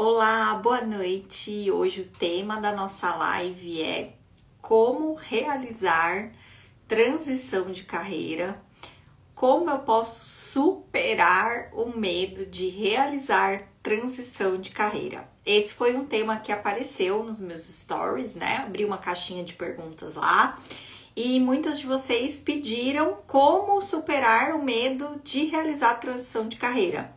Olá, boa noite. Hoje o tema da nossa live é como realizar transição de carreira, como eu posso superar o medo de realizar transição de carreira. Esse foi um tema que apareceu nos meus stories, né? Abri uma caixinha de perguntas lá e muitos de vocês pediram como superar o medo de realizar transição de carreira.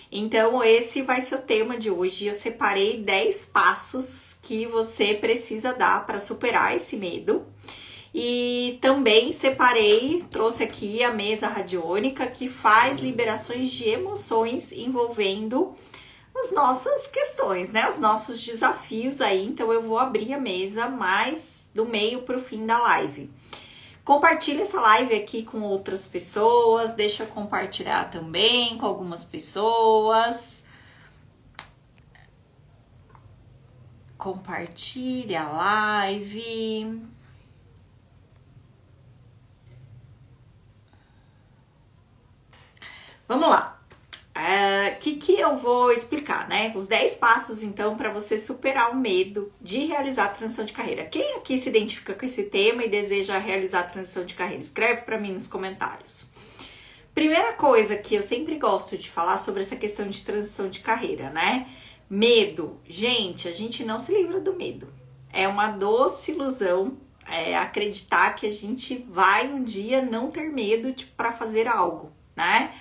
Então, esse vai ser o tema de hoje. Eu separei 10 passos que você precisa dar para superar esse medo. E também trouxe aqui a mesa radiônica que faz liberações de emoções envolvendo as nossas questões, né? Os nossos desafios aí. Então, eu vou abrir a mesa mais do meio para o fim da live. Compartilha essa live aqui com outras pessoas, deixa eu compartilhar também com algumas pessoas. Compartilha a live. Vamos lá. Que eu vou explicar, né? Os 10 passos, então, para você superar o medo de realizar a transição de carreira. Quem aqui se identifica com esse tema e deseja realizar a transição de carreira? Escreve para mim nos comentários. Primeira coisa que eu sempre gosto de falar sobre essa questão de transição de carreira, né? Medo. Gente, a gente não se livra do medo. É uma doce ilusão acreditar que a gente vai um dia não ter medo para fazer algo, né?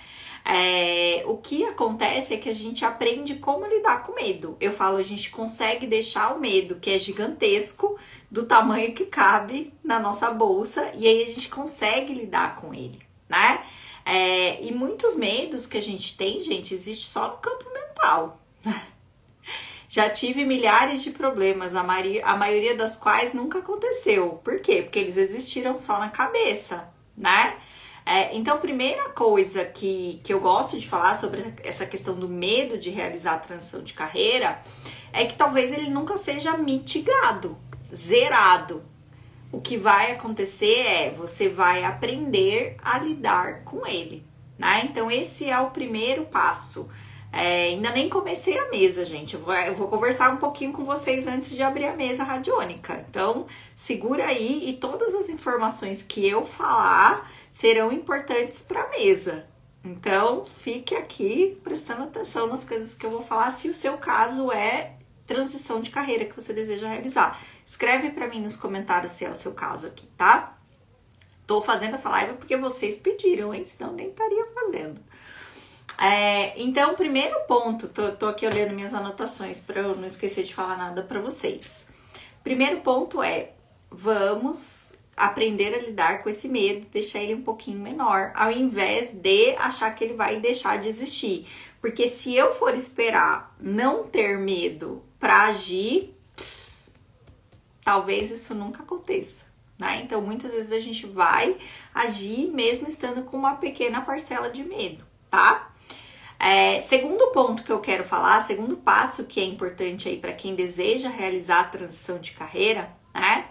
O que acontece é que a gente aprende como lidar com medo. Eu falo, a gente consegue deixar o medo, que é gigantesco, do tamanho que cabe na nossa bolsa, e aí a gente consegue lidar com ele, né? E muitos medos que a gente tem, gente, existe só no campo mental. Já tive milhares de problemas, a maioria das quais nunca aconteceu. Por quê? Porque eles existiram só na cabeça, né? Então, primeira coisa que eu gosto de falar sobre essa questão do medo de realizar a transição de carreira é que talvez ele nunca seja mitigado, zerado. O que vai acontecer é você vai aprender a lidar com ele, né? Então, esse é o primeiro passo. Ainda nem comecei a mesa, gente. Eu vou conversar um pouquinho com vocês antes de abrir a mesa radiônica. Então, segura aí e todas as informações que eu falar serão importantes para a mesa. Então, fique aqui prestando atenção nas coisas que eu vou falar, se o seu caso é transição de carreira que você deseja realizar. Escreve para mim nos comentários se é o seu caso aqui, tá? Tô fazendo essa live porque vocês pediram, hein? Senão nem estaria fazendo. Então, primeiro ponto, tô aqui olhando minhas anotações para eu não esquecer de falar nada para vocês. Primeiro ponto vamos aprender a lidar com esse medo, deixar ele um pouquinho menor, ao invés de achar que ele vai deixar de existir. Porque se eu for esperar não ter medo para agir, talvez isso nunca aconteça, né? Então, muitas vezes a gente vai agir mesmo estando com uma pequena parcela de medo, tá? Segundo ponto que eu quero falar, segundo passo que é importante aí para quem deseja realizar a transição de carreira, né?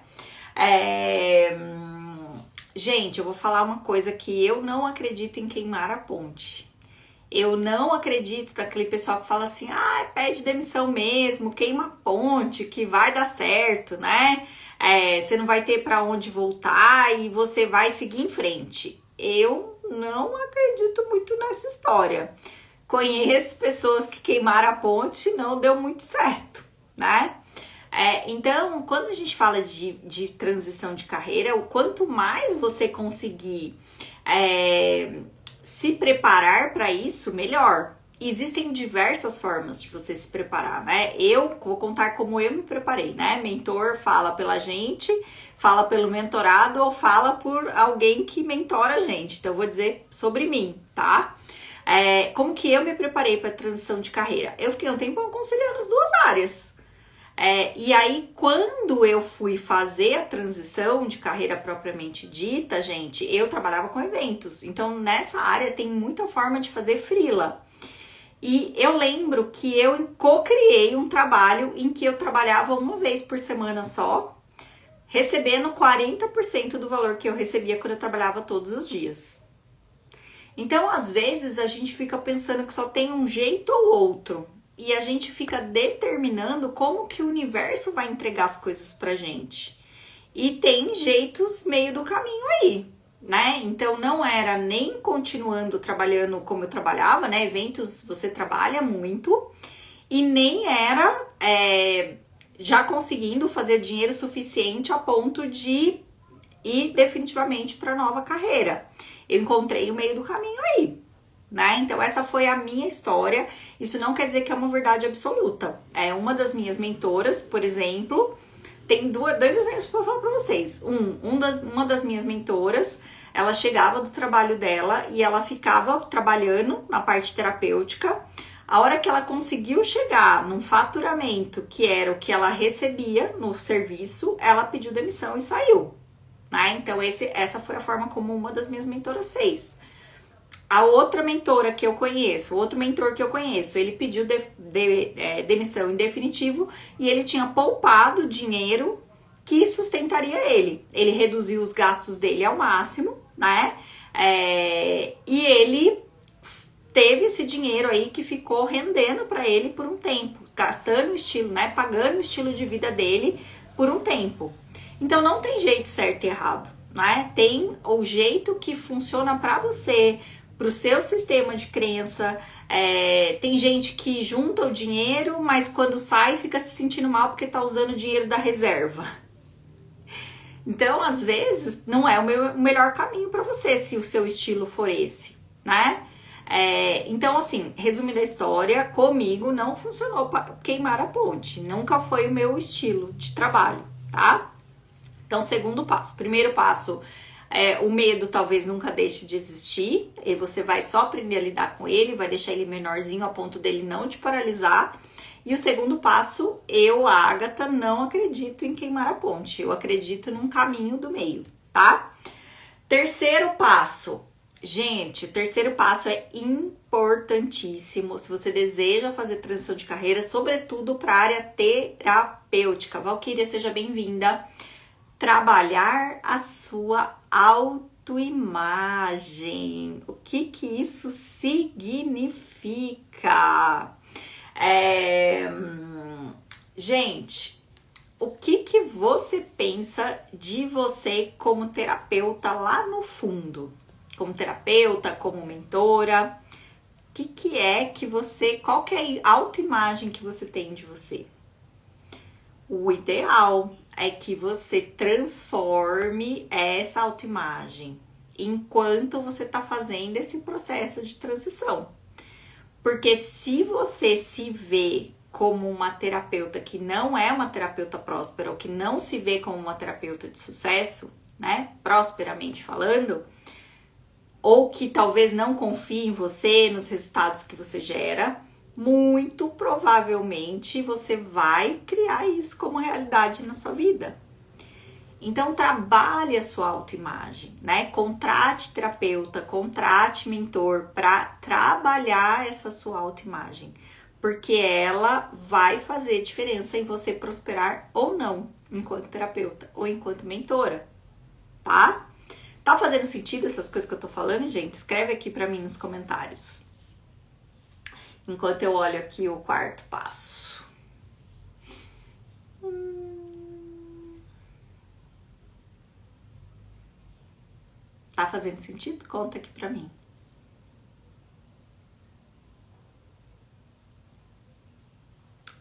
Gente, eu vou falar uma coisa que eu não acredito em queimar a ponte. Eu não acredito naquele pessoal que fala assim, pede demissão mesmo, queima a ponte, que vai dar certo, né? Você não vai ter para onde voltar e você vai seguir em frente. Eu não acredito muito nessa história. Conheço pessoas que queimaram a ponte e não deu muito certo, né? Então, quando a gente fala de transição de carreira, o quanto mais você conseguir se preparar para isso, melhor. Existem diversas formas de você se preparar, né? Eu vou contar como eu me preparei, né? Mentor fala pela gente, fala pelo mentorado ou fala por alguém que mentora a gente. Então, eu vou dizer sobre mim, tá? Como que eu me preparei para a transição de carreira? Eu fiquei um tempo conciliando as duas áreas. E aí, quando eu fui fazer a transição de carreira propriamente dita, gente, eu trabalhava com eventos. Então, nessa área tem muita forma de fazer freela. E eu lembro que eu co-criei um trabalho em que eu trabalhava uma vez por semana só, recebendo 40% do valor que eu recebia quando eu trabalhava todos os dias. Então, às vezes, a gente fica pensando que só tem um jeito ou outro. e a gente fica determinando como que o universo vai entregar as coisas pra gente. E tem jeitos meio do caminho aí, né? Então não era nem continuando trabalhando como eu trabalhava, né? Eventos você trabalha muito, e nem era já conseguindo fazer dinheiro suficiente a ponto de ir definitivamente para nova carreira. Eu encontrei o meio do caminho aí, né? Então essa foi a minha história. Isso não quer dizer que é uma verdade absoluta. É uma das minhas mentoras, por exemplo, tem dois exemplos para falar para vocês. Uma das minhas mentoras, ela chegava do trabalho dela e ela ficava trabalhando na parte terapêutica. A hora que ela conseguiu chegar num faturamento que era o que ela recebia no serviço, ela pediu demissão e saiu. Né? Então essa foi a forma como uma das minhas mentoras fez. A outra mentora que eu conheço, o outro mentor que eu conheço, ele pediu demissão em definitivo e ele tinha poupado dinheiro que sustentaria ele. Ele reduziu os gastos dele ao máximo, né? E ele teve esse dinheiro aí que ficou rendendo para ele por um tempo, gastando o estilo, né? Pagando o estilo de vida dele por um tempo. Então não tem jeito certo e errado, né? Tem o jeito que funciona para você, para o seu sistema de crença. Tem gente que junta o dinheiro, mas quando sai fica se sentindo mal porque tá usando o dinheiro da reserva. Então, às vezes, não é o melhor caminho para você, se o seu estilo for esse, né? Então, assim, resumindo a história, comigo não funcionou queimar a ponte. Nunca foi o meu estilo de trabalho, tá? Então, segundo passo. Primeiro passo, o medo talvez nunca deixe de existir. E você vai só aprender a lidar com ele, vai deixar ele menorzinho a ponto dele não te paralisar. E o segundo passo, eu, Agatha, não acredito em queimar a ponte. Eu acredito num caminho do meio, tá? Terceiro passo. Gente, o terceiro passo é importantíssimo se você deseja fazer transição de carreira, sobretudo para a área terapêutica. Valquíria, seja bem-vinda. Trabalhar a sua autoimagem. O que isso significa? Gente, o que você pensa de você como terapeuta lá no fundo? Como terapeuta, como mentora? Qual que é a autoimagem que você tem de você? O ideal é que você transforme essa autoimagem enquanto você está fazendo esse processo de transição. Porque se você se vê como uma terapeuta que não é uma terapeuta próspera, ou que não se vê como uma terapeuta de sucesso, né, prosperamente falando, ou que talvez não confie em você, nos resultados que você gera, muito provavelmente você vai criar isso como realidade na sua vida. Então, trabalhe a sua autoimagem, né? Contrate terapeuta, contrate mentor para trabalhar essa sua autoimagem, porque ela vai fazer diferença em você prosperar ou não, enquanto terapeuta ou enquanto mentora, tá? Tá fazendo sentido essas coisas que eu tô falando, gente? Escreve aqui para mim nos comentários. Enquanto eu olho aqui o quarto passo. Tá fazendo sentido? Conta aqui pra mim.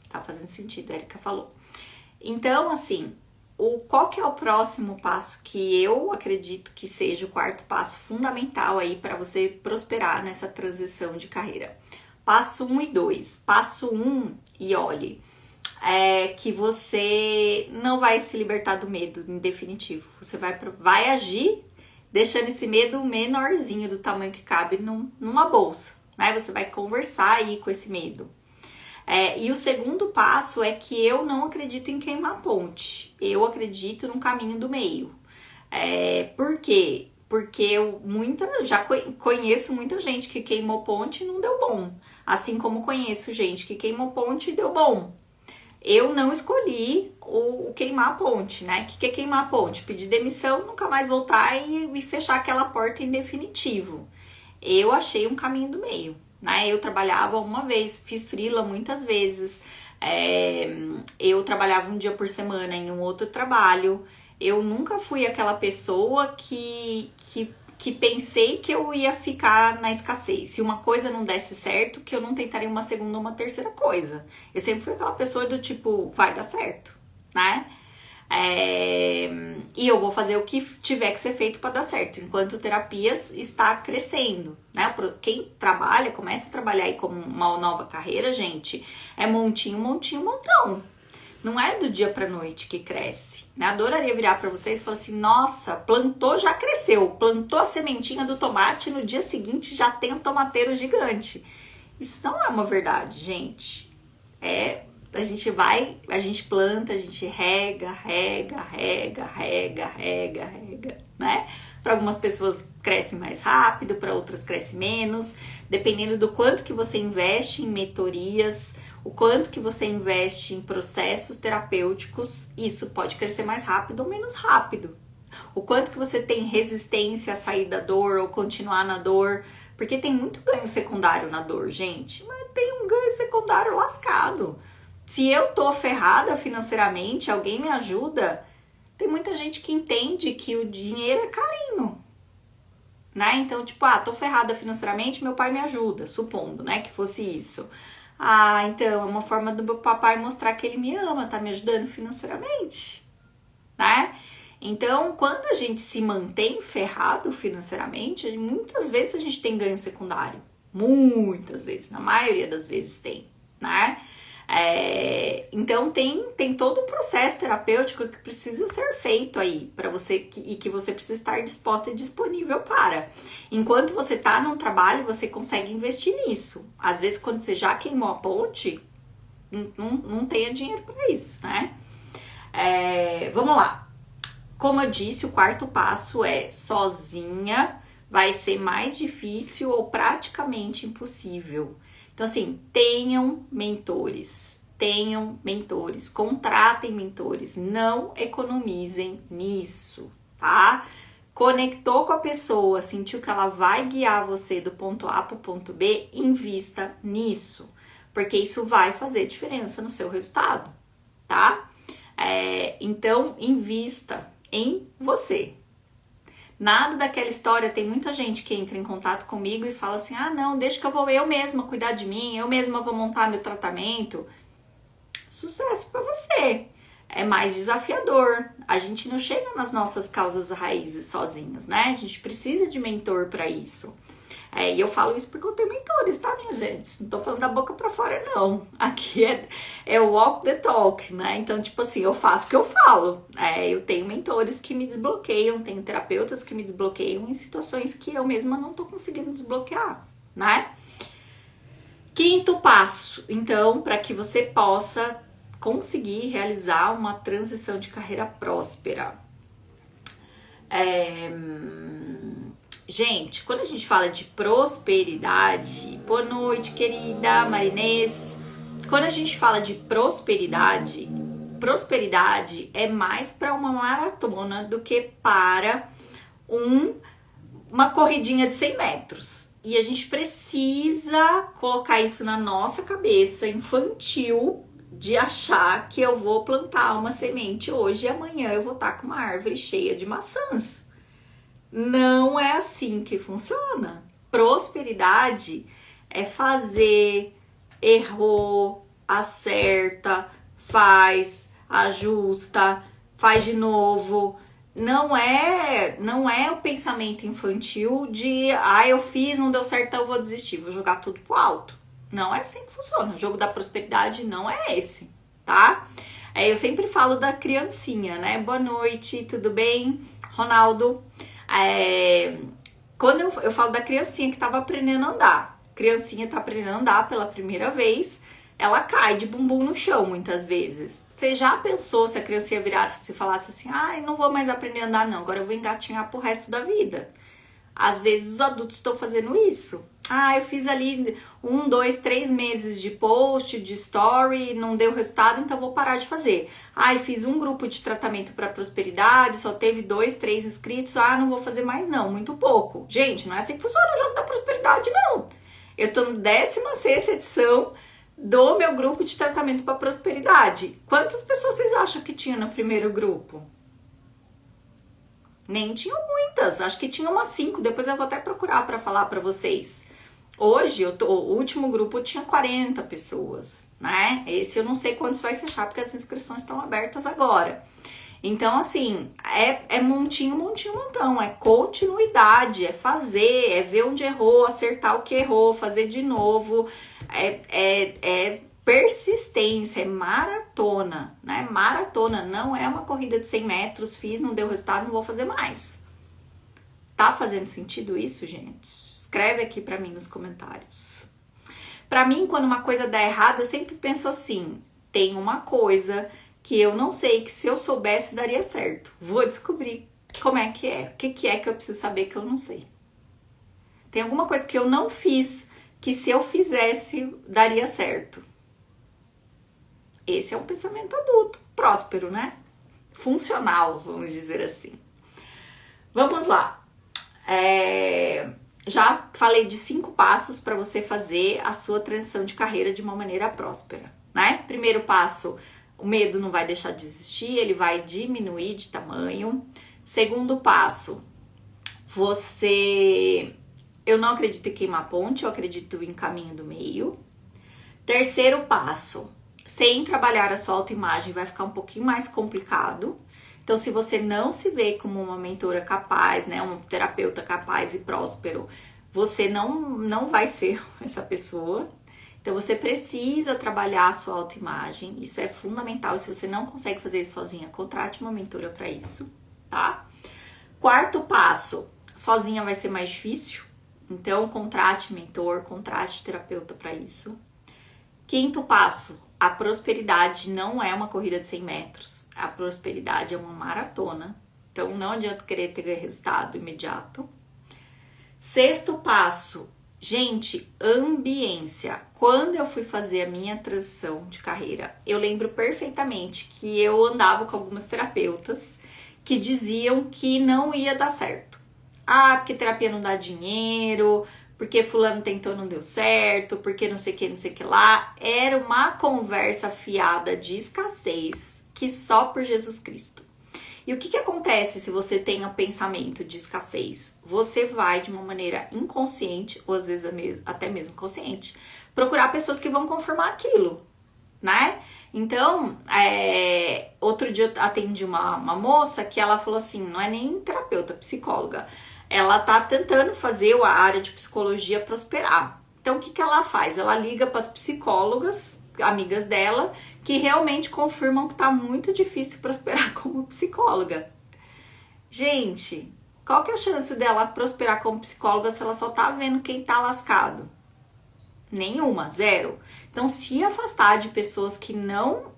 Tá fazendo sentido, a Erika falou. Então, assim, qual que é o próximo passo que eu acredito que seja o quarto passo fundamental aí para você prosperar nessa transição de carreira? Passo 1 e 2. Passo 1, e olhe, é que você não vai se libertar do medo em definitivo. Você vai agir deixando esse medo menorzinho, do tamanho que cabe numa bolsa, né? Você vai conversar aí com esse medo. E o segundo passo é que eu não acredito em queimar ponte. Eu acredito no caminho do meio. Por quê? Porque eu já conheço muita gente que queimou ponte e não deu bom. Assim como conheço gente que queimou ponte e deu bom. Eu não escolhi o queimar a ponte, né? O que é queimar a ponte? Pedir demissão, nunca mais voltar e fechar aquela porta em definitivo. Eu achei um caminho do meio, né? Eu trabalhava uma vez, fiz freela muitas vezes, eu trabalhava um dia por semana em um outro trabalho. Eu nunca fui aquela pessoa que pensei que eu ia ficar na escassez. Se uma coisa não desse certo, que eu não tentaria uma segunda ou uma terceira coisa. Eu sempre fui aquela pessoa do tipo, vai dar certo, né? E eu vou fazer o que tiver que ser feito para dar certo, enquanto terapias está crescendo, né? Quem trabalha, começa a trabalhar aí como uma nova carreira, gente, é montinho, montinho, montão. Não é do dia pra noite que cresce, né? Adoraria virar para vocês e falar assim, nossa, plantou, já cresceu, plantou a sementinha do tomate, no dia seguinte já tem um tomateiro gigante. Isso não é uma verdade, gente. A gente planta, a gente rega, né? Para algumas pessoas cresce mais rápido, para outras cresce menos, dependendo do quanto que você investe em mentorias, o quanto que você investe em processos terapêuticos, isso pode crescer mais rápido ou menos rápido. O quanto que você tem resistência a sair da dor ou continuar na dor, porque tem muito ganho secundário na dor, gente, mas tem um ganho secundário lascado. Se eu tô ferrada financeiramente, alguém me ajuda, tem muita gente que entende que o dinheiro é carinho, né? Então, tipo, tô ferrada financeiramente, meu pai me ajuda, supondo, né, que fosse isso. Então é uma forma do meu papai mostrar que ele me ama, tá me ajudando financeiramente, né? Então, quando a gente se mantém ferrado financeiramente, muitas vezes a gente tem ganho secundário. Muitas vezes, na maioria das vezes tem, né? Então tem todo um processo terapêutico que precisa ser feito aí para você e que você precisa estar disposta e disponível para. Enquanto você tá num trabalho, você consegue investir nisso. Às vezes, quando você já queimou a ponte, não tenha dinheiro para isso, né? Vamos lá. Como eu disse, o quarto passo é sozinha vai ser mais difícil ou praticamente impossível. Então, assim, tenham mentores, contratem mentores, não economizem nisso, tá? Conectou com a pessoa, sentiu que ela vai guiar você do ponto A para o ponto B, invista nisso, porque isso vai fazer diferença no seu resultado, tá? Então, invista em você. Nada daquela história, tem muita gente que entra em contato comigo e fala assim, não, deixa que eu mesma cuidar de mim, eu mesma vou montar meu tratamento. Sucesso para você. É mais desafiador. A gente não chega nas nossas causas raízes sozinhos, né? A gente precisa de mentor para isso. E eu falo isso porque eu tenho mentores, tá, minha gente? Não tô falando da boca pra fora, não. Aqui é walk the talk, né? Então, tipo assim, eu faço o que eu falo. Eu tenho mentores que me desbloqueiam, tenho terapeutas que me desbloqueiam em situações que eu mesma não tô conseguindo desbloquear, né? Quinto passo, então, para que você possa conseguir realizar uma transição de carreira próspera. Gente, quando a gente fala de prosperidade, boa noite, querida Marinês. Quando a gente fala de prosperidade é mais para uma maratona do que para uma corridinha de 100 metros. E a gente precisa colocar isso na nossa cabeça infantil de achar que eu vou plantar uma semente hoje e amanhã eu vou estar com uma árvore cheia de maçãs. Não é assim que funciona. Prosperidade é fazer, errou, acerta, faz, ajusta, faz de novo. Não é o pensamento infantil de eu fiz, não deu certo, então eu vou desistir, vou jogar tudo pro alto. Não é assim que funciona. O jogo da prosperidade não é esse, tá? Eu sempre falo da criancinha, né? Boa noite, tudo bem? Ronaldo. Quando eu falo da criancinha que tava aprendendo a andar, criancinha tá aprendendo a andar pela primeira vez, ela cai de bumbum no chão muitas vezes. Você já pensou se a criancinha virasse e falasse assim, não vou mais aprender a andar não, agora eu vou engatinhar pro resto da vida? Às vezes os adultos estão fazendo isso. Eu fiz ali 1, 2, 3 meses de post, de story, não deu resultado, então vou parar de fazer. Fiz um grupo de tratamento para prosperidade, só teve 2, 3 inscritos, não vou fazer mais não, muito pouco. Gente, não é assim que funciona o jogo da prosperidade, não. Eu tô no 16ª edição do meu grupo de tratamento para prosperidade. Quantas pessoas vocês acham que tinha no primeiro grupo? Nem tinham muitas, acho que tinha umas 5, depois eu vou até procurar para falar para vocês. Hoje, o último grupo tinha 40 pessoas, né? Esse eu não sei quantos vai fechar, porque as inscrições estão abertas agora. Então, assim, é montinho, montão, é continuidade, é fazer, é ver onde errou, acertar o que errou, fazer de novo, é persistência, é maratona, né? Maratona, não é uma corrida de 100 metros, fiz, não deu resultado, não vou fazer mais. Tá fazendo sentido isso, gente? Escreve aqui pra mim nos comentários. Pra mim, quando uma coisa dá errado, eu sempre penso assim, tem uma coisa que eu não sei, que se eu soubesse daria certo. Vou descobrir como é que é. O que é que eu preciso saber que eu não sei. Tem alguma coisa que eu não fiz, que se eu fizesse, daria certo. Esse é um pensamento adulto, próspero, né? Funcional, vamos dizer assim. Vamos lá. Já falei de 5 passos para você fazer a sua transição de carreira de uma maneira próspera, né? Primeiro passo, o medo não vai deixar de existir, ele vai diminuir de tamanho. Segundo passo, eu não acredito em queimar ponte, eu acredito em caminho do meio. Terceiro passo, sem trabalhar a sua autoimagem vai ficar um pouquinho mais complicado. Então, se você não se vê como uma mentora capaz, né, um terapeuta capaz e próspero, você não vai ser essa pessoa. Então, você precisa trabalhar a sua autoimagem, isso é fundamental. Se você não consegue fazer isso sozinha, contrate uma mentora para isso, tá? Quarto passo, sozinha vai ser mais difícil, então contrate mentor, contrate terapeuta para isso. Quinto passo, a prosperidade não é uma corrida de 100 metros, a prosperidade é uma maratona, então não adianta querer ter resultado imediato. Sexto passo, gente, ambiência. Quando eu fui fazer a minha transição de carreira, eu lembro perfeitamente que eu andava com algumas terapeutas que diziam que não ia dar certo. Ah, porque terapia não dá dinheiro, porque fulano tentou não deu certo, porque não sei o que lá. Era uma conversa fiada de escassez que só por Jesus Cristo. E o que acontece se você tem um pensamento de escassez? Você vai, de uma maneira inconsciente, ou às vezes até mesmo consciente, procurar pessoas que vão confirmar aquilo, né? Então, outro dia eu atendi uma moça que ela falou assim, não é nem terapeuta, psicóloga. Ela tá tentando fazer a área de psicologia prosperar. Então, o que ela faz? Ela liga para as psicólogas, amigas dela, que realmente confirmam que tá muito difícil prosperar como psicóloga. Gente, qual que é a chance dela prosperar como psicóloga se ela só tá vendo quem tá lascado? Nenhuma, zero. Então, se afastar de pessoas que não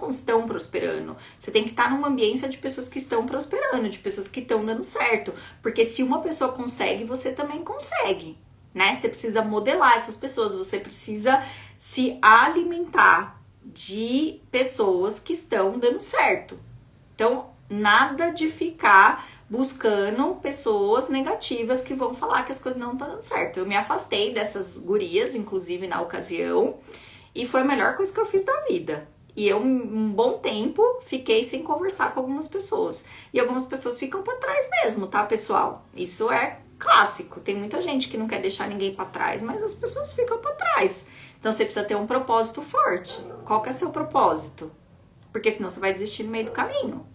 estão prosperando. Você tem que estar numa ambiência de pessoas que estão prosperando, de pessoas que estão dando certo. Porque se uma pessoa consegue, você também consegue, né? Você precisa modelar essas pessoas, você precisa se alimentar de pessoas que estão dando certo. Então, nada de ficar buscando pessoas negativas que vão falar que as coisas não estão dando certo. Eu me afastei dessas gurias, inclusive na ocasião, e foi a melhor coisa que eu fiz da vida. E eu, um bom tempo, fiquei sem conversar com algumas pessoas. E algumas pessoas ficam pra trás mesmo, tá, pessoal? Isso é clássico. Tem muita gente que não quer deixar ninguém pra trás, mas as pessoas ficam pra trás. Então, você precisa ter um propósito forte. Qual que é o seu propósito? Porque senão você vai desistir no meio do caminho.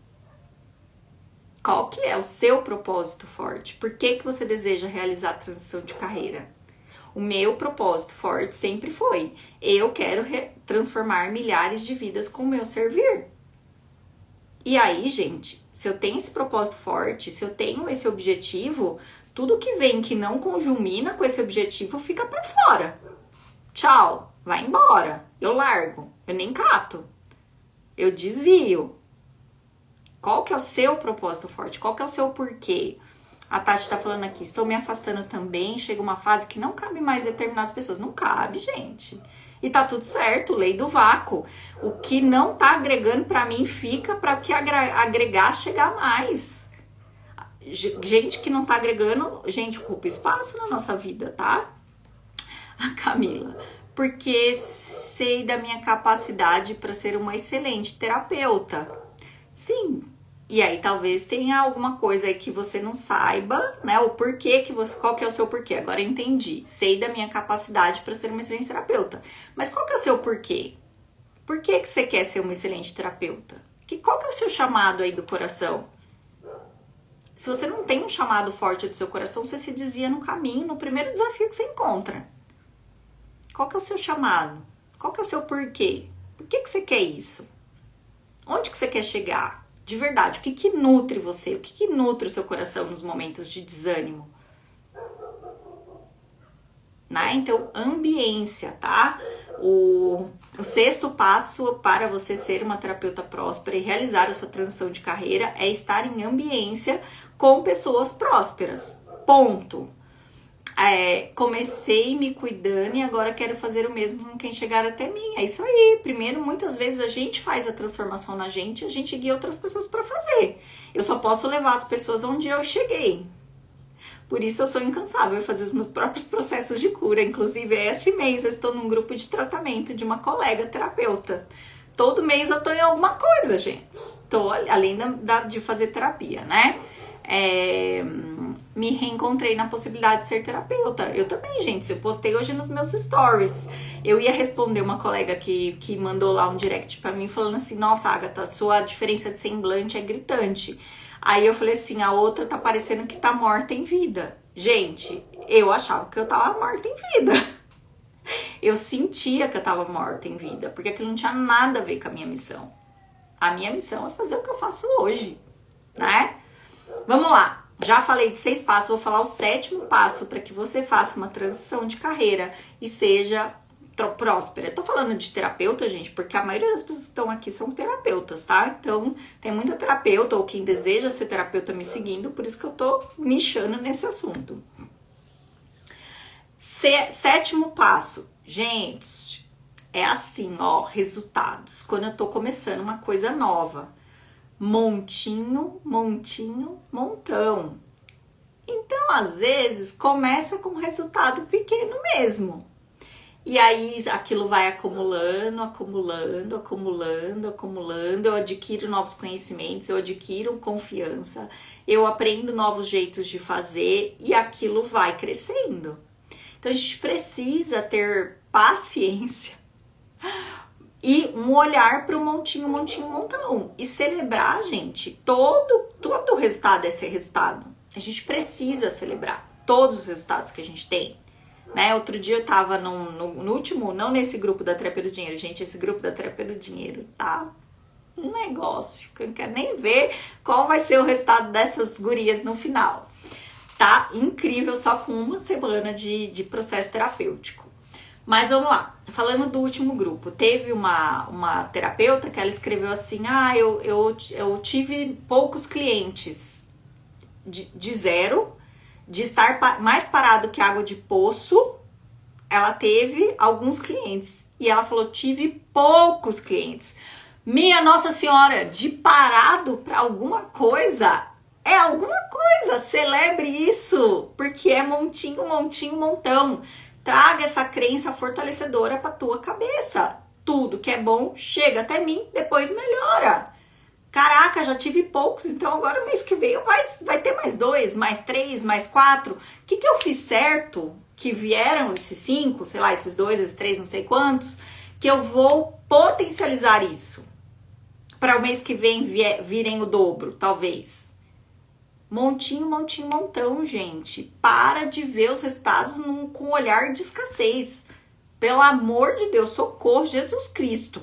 Qual que é o seu propósito forte? Por que você deseja realizar a transição de carreira? O meu propósito forte sempre foi: eu quero transformar milhares de vidas com o meu servir. E aí, gente, se eu tenho esse propósito forte, se eu tenho esse objetivo, tudo que vem que não conjumina com esse objetivo fica pra fora. Tchau, vai embora. Eu largo, eu nem cato. Eu desvio. Qual que é o seu propósito forte? Qual que é o seu porquê? A Tati tá falando aqui, estou me afastando também, chega uma fase que não cabe mais determinadas pessoas. Não cabe, gente. E tá tudo certo, lei do vácuo. O que não tá agregando pra mim fica pra que agregar chegar mais. Gente que não tá agregando, gente, ocupa espaço na nossa vida, tá? A Camila, porque sei da minha capacidade para ser uma excelente terapeuta. Sim. E aí talvez tenha alguma coisa aí que você não saiba, né? O porquê que você, qual que é o seu porquê? Agora eu entendi. Sei da minha capacidade para ser uma excelente terapeuta. Mas qual que é o seu porquê? Por que que você quer ser uma excelente terapeuta? Qual que é o seu chamado aí do coração? Se você não tem um chamado forte do seu coração, você se desvia no caminho, no primeiro desafio que você encontra. Qual que é o seu chamado? Qual que é o seu porquê? Por que que você quer isso? Onde que você quer chegar? De verdade, o que que nutre você? O que que nutre o seu coração nos momentos de desânimo? Né? Então, ambiência, tá? O sexto passo para você ser uma terapeuta próspera e realizar a sua transição de carreira é estar em ambiência com pessoas prósperas. Ponto. Comecei me cuidando e agora quero fazer o mesmo com quem chegar até mim. É isso aí. Primeiro, muitas vezes a gente faz a transformação na gente e a gente guia outras pessoas para fazer. Eu só posso levar as pessoas onde eu cheguei. Por isso eu sou incansável em fazer os meus próprios processos de cura. Inclusive, esse mês eu estou num grupo de tratamento de uma colega terapeuta. Todo mês eu tô em alguma coisa, gente. Tô além de fazer terapia, né? Me reencontrei na possibilidade de ser terapeuta. Eu também, gente. Eu postei hoje nos meus stories. Eu ia responder uma colega que mandou lá um direct pra mim falando assim: nossa, Agatha, sua diferença de semblante é gritante. Aí eu falei assim, a outra tá parecendo que tá morta em vida. Gente, eu achava que eu tava morta em vida. Eu sentia que eu tava morta em vida, porque aquilo não tinha nada a ver com a minha missão. A minha missão é fazer o que eu faço hoje, né? Vamos lá, já falei de 6 passos, vou falar o 7º passo para que você faça uma transição de carreira e seja próspera. Eu tô falando de terapeuta, gente, porque a maioria das pessoas que estão aqui são terapeutas, tá? Então, tem muita terapeuta ou quem deseja ser terapeuta me seguindo, por isso que eu tô nichando nesse assunto. 7º passo, gente, é assim, ó, resultados. Quando eu tô começando uma coisa nova, montinho, montinho, montão. Então, às vezes, começa com resultado pequeno mesmo. E aí aquilo vai acumulando, acumulando, acumulando, acumulando. Eu adquiro novos conhecimentos, eu adquiro confiança, eu aprendo novos jeitos de fazer e aquilo vai crescendo. Então a gente precisa ter paciência e um olhar para o montinho, montinho, montão. E celebrar, gente, todo o resultado é ser resultado. A gente precisa celebrar todos os resultados que a gente tem. Né? Outro dia eu tava no último, não nesse grupo da terapia do dinheiro, gente, esse grupo da terapia do dinheiro tá um negócio, que eu não quero nem ver qual vai ser o resultado dessas gurias no final. Tá incrível, só com uma semana de processo terapêutico. Mas vamos lá, falando do último grupo, teve uma terapeuta que ela escreveu assim, eu tive poucos clientes de zero, de estar mais parado que água de poço, ela teve alguns clientes. E ela falou, tive poucos clientes. Minha Nossa Senhora, de parado para alguma coisa, é alguma coisa. Celebre isso, porque é montinho, montinho, montão. Traga essa crença fortalecedora para tua cabeça. Tudo que é bom chega até mim, depois melhora. Caraca, já tive poucos, então agora o mês que vem vai ter mais 2, mais 3, mais 4. O que eu fiz certo? Que vieram esses 5, sei lá, esses 2, esses 3, não sei quantos, que eu vou potencializar isso. Para o mês que vem virem o dobro, talvez. Montinho, montinho, montão, gente. Para de ver os resultados com um olhar de escassez. Pelo amor de Deus, socorro, Jesus Cristo.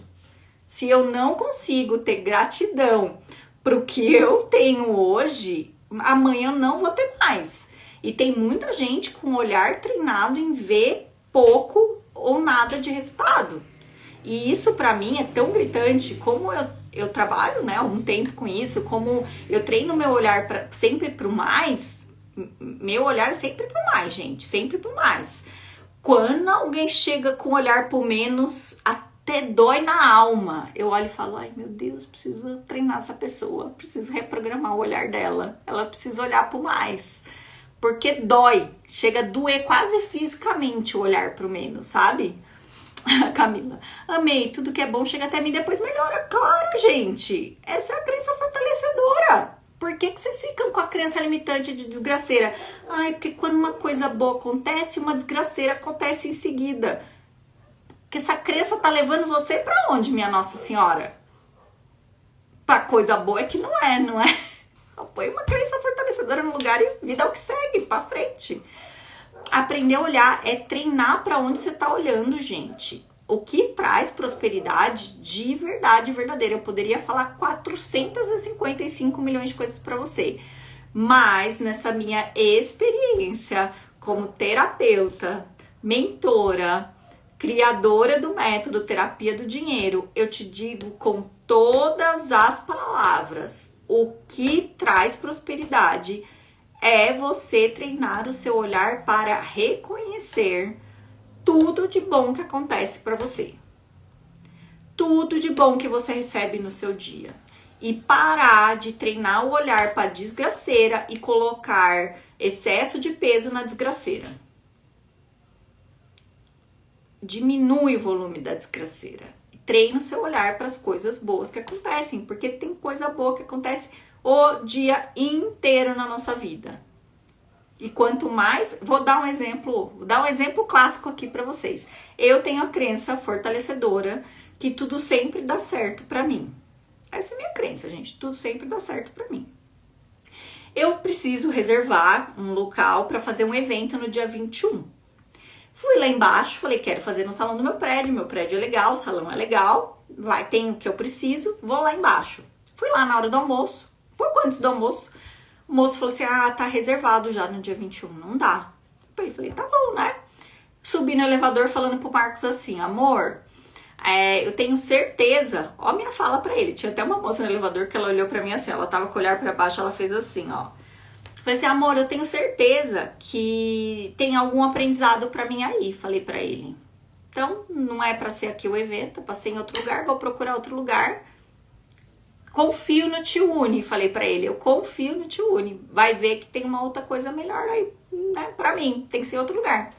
Se eu não consigo ter gratidão pro que eu tenho hoje, amanhã eu não vou ter mais. E tem muita gente com o olhar treinado em ver pouco ou nada de resultado. E isso para mim é tão gritante, como eu trabalho, né, um tempo com isso, como eu treino meu olhar sempre pro mais, meu olhar é sempre pro mais, gente, sempre pro mais. Quando alguém chega com o olhar pro menos, até dói na alma. Eu olho e falo, ai meu Deus, preciso treinar essa pessoa, preciso reprogramar o olhar dela, ela precisa olhar pro mais. Porque dói, chega a doer quase fisicamente o olhar pro menos, sabe? Camila, amei, tudo que é bom chega até mim, depois melhora. Claro, gente, essa é a crença fortalecedora. Por que vocês ficam com a crença limitante de desgraceira? Ai, porque quando uma coisa boa acontece, uma desgraceira acontece em seguida. Porque essa crença tá levando você pra onde, minha Nossa Senhora? Pra coisa boa é que não é, não é? Põe uma crença fortalecedora no lugar e vida é o que segue, pra frente. Aprender a olhar é treinar para onde você tá olhando, gente. O que traz prosperidade de verdade verdadeira. Eu poderia falar 455 milhões de coisas para você. Mas nessa minha experiência como terapeuta, mentora, criadora do método Terapia do Dinheiro, eu te digo com todas as palavras, o que traz prosperidade é você treinar o seu olhar para reconhecer tudo de bom que acontece para você. Tudo de bom que você recebe no seu dia. E parar de treinar o olhar para a desgraceira e colocar excesso de peso na desgraceira. Diminui o volume da desgraceira. Treina o seu olhar para as coisas boas que acontecem, porque tem coisa boa que acontece o dia inteiro na nossa vida. E quanto mais, vou dar um exemplo clássico aqui para vocês. Eu tenho a crença fortalecedora que tudo sempre dá certo para mim. Essa é a minha crença, gente, tudo sempre dá certo para mim. Eu preciso reservar um local para fazer um evento no dia 21. Fui lá embaixo, falei, quero fazer no salão do meu prédio é legal, o salão é legal, tem o que eu preciso, vou lá embaixo. Fui lá na hora do almoço, pouco antes do almoço, o moço falou assim, tá reservado já no dia 21, não dá. Eu falei, tá bom, né? Subi no elevador falando pro Marcos assim, amor, eu tenho certeza, ó a minha fala pra ele, tinha até uma moça no elevador que ela olhou pra mim assim, ela tava com o olhar pra baixo, ela fez assim, ó. Falei assim, amor, eu tenho certeza que tem algum aprendizado pra mim aí, falei pra ele. Então, não é pra ser aqui o evento, passei em outro lugar, vou procurar outro lugar. Confio no Tio Uni, falei pra ele, eu confio no Tio Uni, vai ver que tem uma outra coisa melhor aí, né, pra mim, tem que ser outro lugar.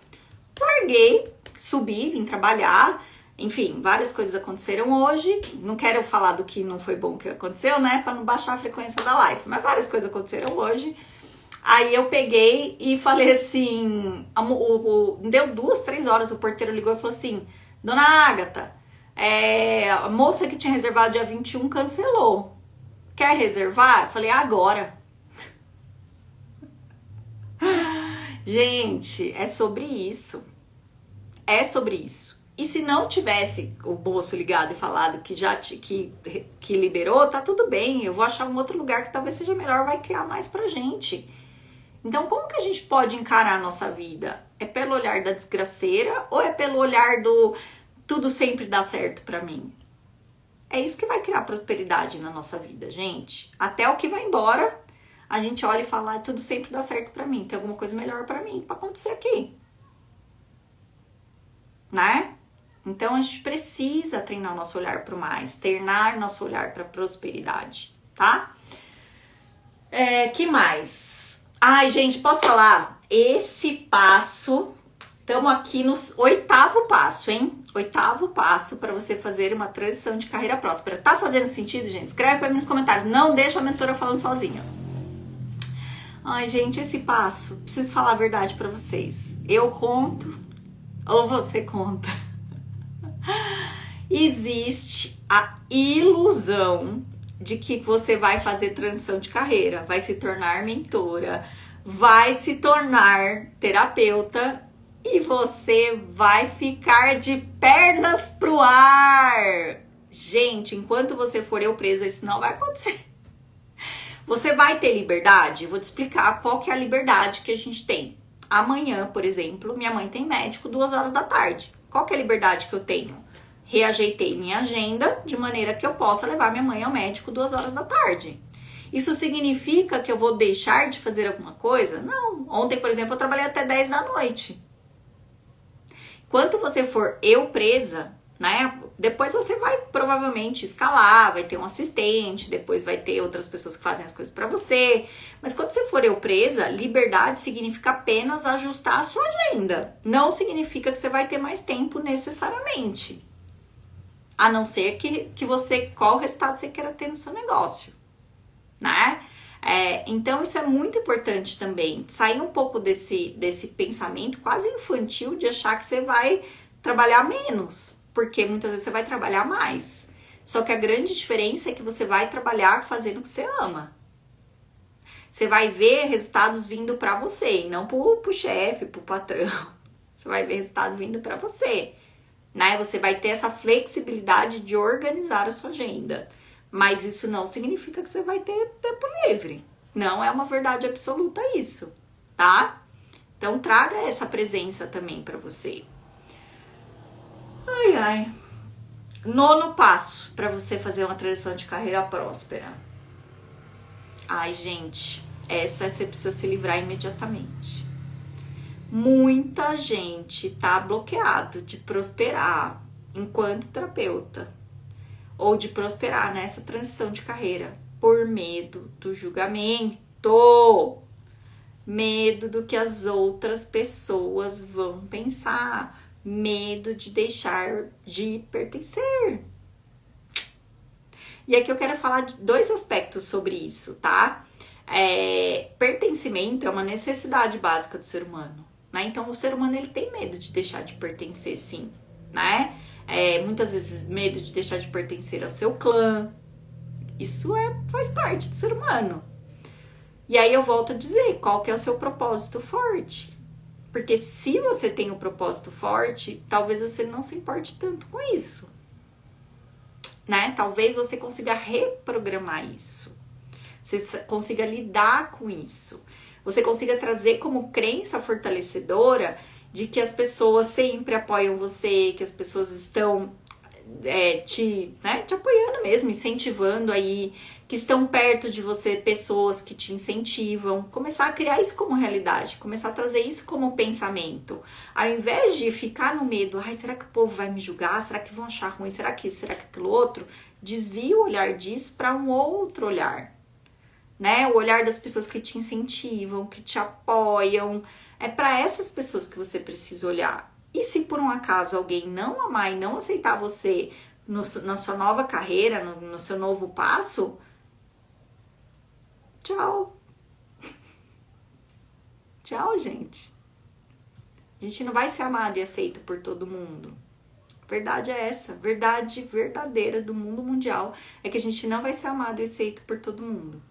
Larguei, subi, vim trabalhar, enfim, várias coisas aconteceram hoje, não quero falar do que não foi bom que aconteceu, né, pra não baixar a frequência da live, mas várias coisas aconteceram hoje. Aí eu peguei e falei assim, deu 2, 3 horas, o porteiro ligou e falou assim, Dona Ágata, a moça que tinha reservado dia 21 cancelou. Quer reservar? Eu falei, agora. Gente, é sobre isso. É sobre isso. E se não tivesse o moço ligado e falado que liberou, tá tudo bem. Eu vou achar um outro lugar que talvez seja melhor, vai criar mais pra gente. Então, como que a gente pode encarar a nossa vida? É pelo olhar da desgraceira ou é pelo olhar do tudo sempre dá certo pra mim? É isso que vai criar prosperidade na nossa vida, gente. Até o que vai embora, a gente olha e fala, tudo sempre dá certo pra mim. Tem alguma coisa melhor pra mim pra acontecer aqui. Né? Então, a gente precisa treinar o nosso olhar pro mais, treinar nosso olhar pra prosperidade, tá? Que mais? Ai, gente, posso falar? Esse passo, estamos aqui no 8º passo, hein? 8º passo para você fazer uma transição de carreira próspera. Tá fazendo sentido, gente? Escreve para mim nos comentários. Não deixa a mentora falando sozinha. Ai, gente, esse passo, preciso falar a verdade para vocês. Eu conto ou você conta? Existe a ilusão de que você vai fazer transição de carreira, vai se tornar mentora, vai se tornar terapeuta e você vai ficar de pernas pro ar. Gente, enquanto você for eu presa, isso não vai acontecer. Você vai ter liberdade? Vou te explicar qual que é a liberdade que a gente tem. Amanhã, por exemplo, minha mãe tem médico 2 horas da tarde. Qual que é a liberdade que eu tenho? Reajeitei minha agenda de maneira que eu possa levar minha mãe ao médico 2 horas da tarde. Isso significa que eu vou deixar de fazer alguma coisa? Não. Ontem, por exemplo, eu trabalhei até 10 da noite. Enquanto você for eu presa, né? Depois você vai provavelmente escalar, vai ter um assistente, depois vai ter outras pessoas que fazem as coisas para você. Mas quando você for eu presa, liberdade significa apenas ajustar a sua agenda. Não significa que você vai ter mais tempo necessariamente. A não ser que você, qual resultado você queira ter no seu negócio, né? Então isso é muito importante também, sair um pouco desse pensamento quase infantil de achar que você vai trabalhar menos, porque muitas vezes você vai trabalhar mais. Só que a grande diferença é que você vai trabalhar fazendo o que você ama. Você vai ver resultados vindo para você, e não pro chefe, pro patrão. Você vai ver resultado vindo para você, né? Você vai ter essa flexibilidade de organizar a sua agenda. Mas isso não significa que você vai ter tempo livre. Não é uma verdade absoluta isso, tá? Então traga essa presença também para você. Ai, ai. Nono passo para você fazer uma transição de carreira próspera. Ai, gente, essa você precisa se livrar imediatamente. Muita gente tá bloqueado de prosperar enquanto terapeuta ou de prosperar nessa transição de carreira por medo do julgamento, medo do que as outras pessoas vão pensar, medo de deixar de pertencer. E aqui eu quero falar de 2 aspectos sobre isso, tá? Pertencimento é uma necessidade básica do ser humano, né? Então o ser humano ele tem medo de deixar de pertencer, sim, né? Muitas vezes medo de deixar de pertencer ao seu clã. Isso faz parte do ser humano. E aí eu volto a dizer, qual que é o seu propósito forte? Porque se você tem um propósito forte, talvez você não se importe tanto com isso, né? Talvez você consiga reprogramar isso. Você consiga lidar com isso. Você consiga trazer como crença fortalecedora de que as pessoas sempre apoiam você, que as pessoas estão te apoiando mesmo, incentivando aí, que estão perto de você, pessoas que te incentivam. Começar a criar isso como realidade, começar a trazer isso como pensamento. Ao invés de ficar no medo, ai, será que o povo vai me julgar? Será que vão achar ruim? Será que isso? Será que aquilo outro? Desvia o olhar disso para um outro olhar, né? O olhar das pessoas que te incentivam, que te apoiam. É para essas pessoas que você precisa olhar. E se por um acaso alguém não amar e não aceitar você na sua nova carreira, no seu novo passo, tchau. Tchau, gente. A gente não vai ser amado e aceito por todo mundo. A verdade é essa. Verdade verdadeira do mundo mundial é que a gente não vai ser amado e aceito por todo mundo.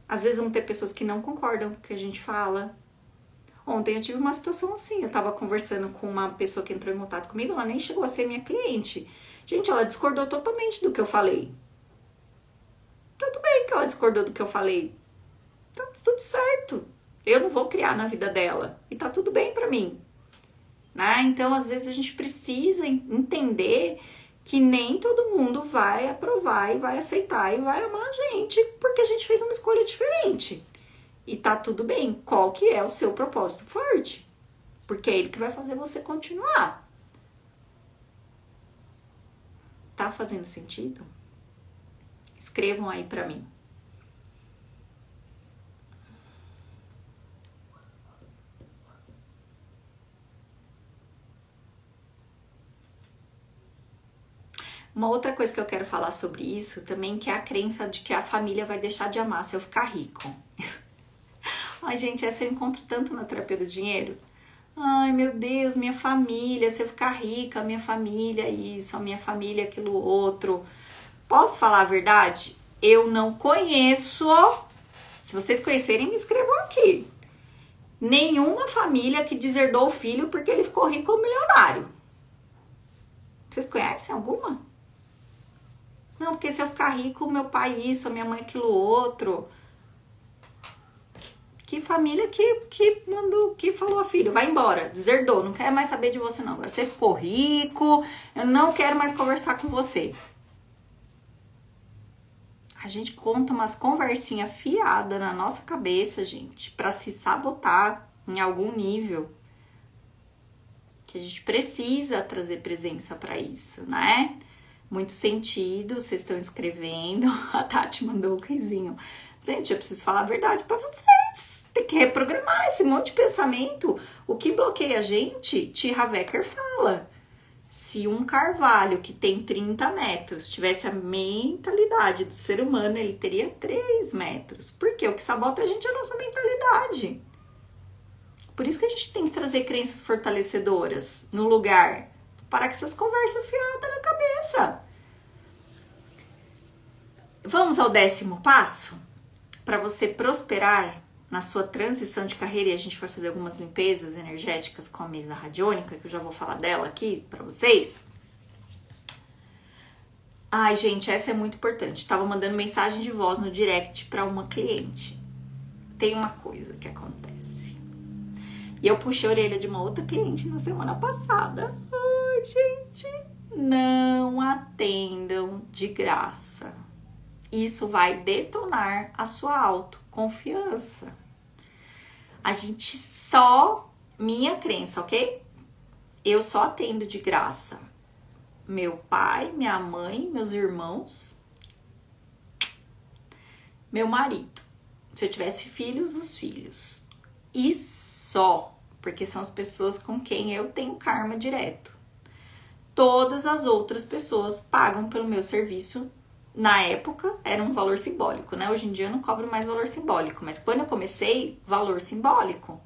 Às vezes vão ter pessoas que não concordam com o que a gente fala. Ontem eu tive uma situação assim, eu tava conversando com uma pessoa que entrou em contato comigo, ela nem chegou a ser minha cliente. Gente, ela discordou totalmente do que eu falei. Tudo bem que ela discordou do que eu falei. Tá tudo certo. Eu não vou criar na vida dela. E tá tudo bem pra mim. Né? Então, às vezes, a gente precisa entender que nem todo mundo vai aprovar e vai aceitar e vai amar a gente, porque a gente fez uma escolha diferente. E tá tudo bem. Qual que é o seu propósito forte? Porque é ele que vai fazer você continuar. Tá fazendo sentido? Escrevam aí pra mim. Uma outra coisa que eu quero falar sobre isso também, que é a crença de que a família vai deixar de amar se eu ficar rico. Ai, gente, essa eu encontro tanto na terapia do dinheiro. Ai, meu Deus, minha família, se eu ficar rica, minha família isso, a minha família aquilo outro. Posso falar a verdade? Eu não conheço, se vocês conhecerem, me escrevam aqui. Nenhuma família que deserdou o filho porque ele ficou rico ou milionário. Vocês conhecem alguma? Não, porque se eu ficar rico, meu pai isso, a minha mãe aquilo outro. Que família que mandou, que falou, filho, vai embora, deserdou, não quero mais saber de você não. Agora você ficou rico, eu não quero mais conversar com você. A gente conta umas conversinhas fiadas na nossa cabeça, gente, pra se sabotar em algum nível. que a gente precisa trazer presença para isso, né? Muito sentido, vocês estão escrevendo. A Tati mandou um risinho. Gente, eu preciso falar a verdade para vocês. Tem que reprogramar esse monte de pensamento. O que bloqueia a gente, T. Harv Eker fala. Se um carvalho que tem 30 metros tivesse a mentalidade do ser humano, ele teria 3 metros. Porque o que sabota a gente é a nossa mentalidade. Por isso que a gente tem que trazer crenças fortalecedoras no lugar. Para que essas conversas fiadas na cabeça. Vamos ao 10º passo? Para você prosperar na sua transição de carreira, e a gente vai fazer algumas limpezas energéticas com a mesa radiônica, que eu já vou falar dela aqui para vocês. Ai, gente, essa é muito importante. Tava mandando mensagem de voz no direct para uma cliente. Tem uma coisa que acontece. E eu puxei a orelha de uma outra cliente na semana passada. Ai, gente, não atendam de graça. Isso vai detonar a sua autoconfiança. A gente minha crença, ok? Eu só atendo de graça meu pai, minha mãe, meus irmãos, meu marido. Se eu tivesse filhos, os filhos. E só, porque são as pessoas com quem eu tenho karma direto. Todas as outras pessoas pagam pelo meu serviço. Na época, era um valor simbólico, né? Hoje em dia eu não cobro mais valor simbólico, mas quando eu comecei, valor simbólico.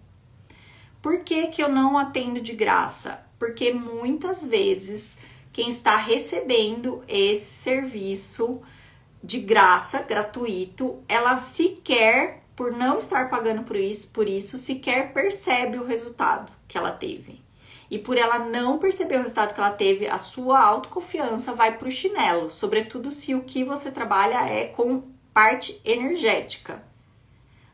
Por que que eu não atendo de graça? Porque muitas vezes quem está recebendo esse serviço de graça, gratuito, ela sequer, por não estar pagando por isso, sequer percebe o resultado que ela teve. E por ela não perceber o resultado que ela teve, a sua autoconfiança vai pro chinelo. Sobretudo se o que você trabalha é com parte energética.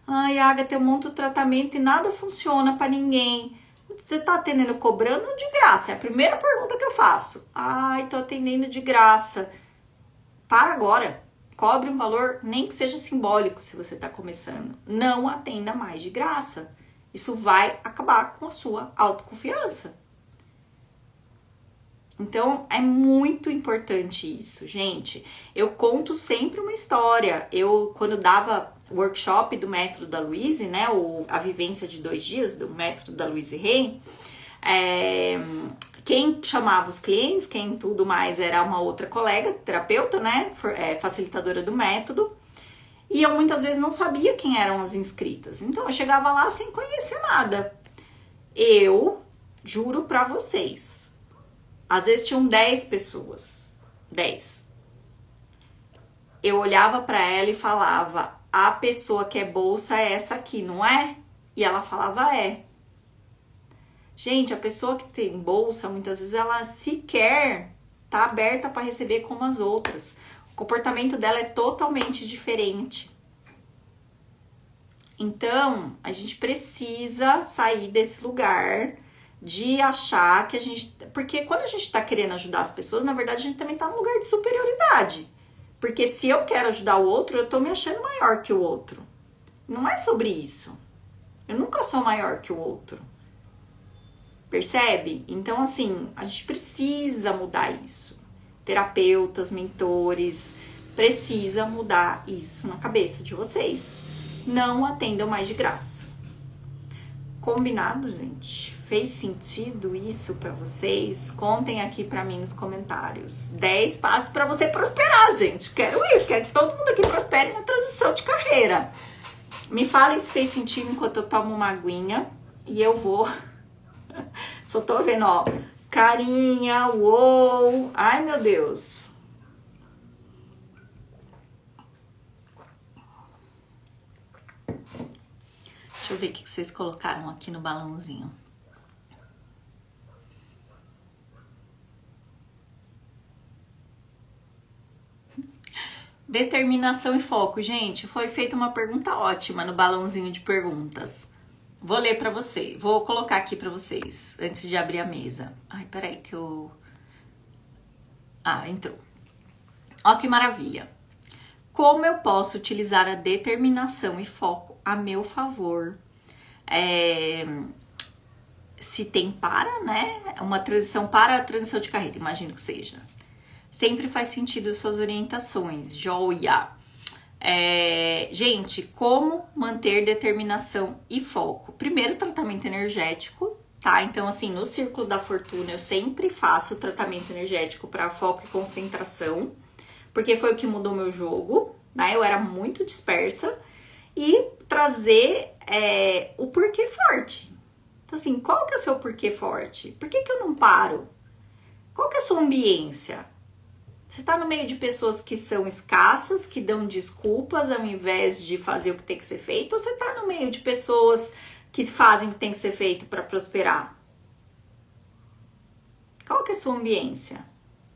Ai, Agatha, eu monto o tratamento e nada funciona para ninguém. Você tá atendendo cobrando de graça? É a primeira pergunta que eu faço. Ai, tô atendendo de graça. Para agora. Cobre um valor, nem que seja simbólico, se você tá começando. Não atenda mais de graça. Isso vai acabar com a sua autoconfiança. Então, é muito importante isso, gente. Eu conto sempre uma história. Eu, quando dava workshop do método da Louise, né, a vivência de 2 dias do método da Louise Hay, quem chamava os clientes, quem tudo mais era uma outra colega, terapeuta, né, facilitadora do método. E eu muitas vezes não sabia quem eram as inscritas. Então, eu chegava lá sem conhecer nada. Eu juro pra vocês, às vezes tinham 10 pessoas. 10. Eu olhava pra ela e falava, a pessoa que é bolsa é essa aqui, não é? E ela falava, é. Gente, a pessoa que tem bolsa, muitas vezes ela sequer tá aberta para receber como as outras. O comportamento dela é totalmente diferente. Então, a gente precisa sair desse lugar de achar que a gente... Porque quando a gente tá querendo ajudar as pessoas, na verdade, a gente também tá num lugar de superioridade. Porque se eu quero ajudar o outro, eu tô me achando maior que o outro. Não é sobre isso. Eu nunca sou maior que o outro. Percebe? Então, assim, a gente precisa mudar isso. Terapeutas, mentores, precisa mudar isso na cabeça de vocês. Não atendam mais de graça. Combinado, gente? Fez sentido isso pra vocês? Contem aqui pra mim nos comentários. 10 passos pra você prosperar, gente. Quero isso, quero que todo mundo aqui prospere na transição de carreira. Me falem se fez sentido enquanto eu tomo uma aguinha. E eu vou... Só tô vendo, ó. Carinha, uou. Ai, meu Deus. Deixa eu ver o que vocês colocaram aqui no balãozinho. Determinação e foco. Gente, foi feita uma pergunta ótima no balãozinho de perguntas. Vou ler pra você. Vou colocar aqui pra vocês, antes de abrir a mesa. Ai, peraí que eu... Ah, entrou. Ó que maravilha. Como eu posso utilizar a determinação e foco a meu favor? se tem para, né? Uma transição para a transição de carreira, imagino que seja. Sempre faz sentido suas orientações, joia! Gente, como manter determinação e foco? Primeiro, tratamento energético, tá? Então, assim, no Círculo da Fortuna, eu sempre faço tratamento energético para foco e concentração, porque foi o que mudou meu jogo, né? Eu era muito dispersa. E trazer o porquê forte. Então, assim, qual que é o seu porquê forte? Por que eu não paro? Qual que é a sua ambiência? Você tá no meio de pessoas que são escassas, que dão desculpas ao invés de fazer o que tem que ser feito? Ou você tá no meio de pessoas que fazem o que tem que ser feito para prosperar? Qual que é a sua ambiência?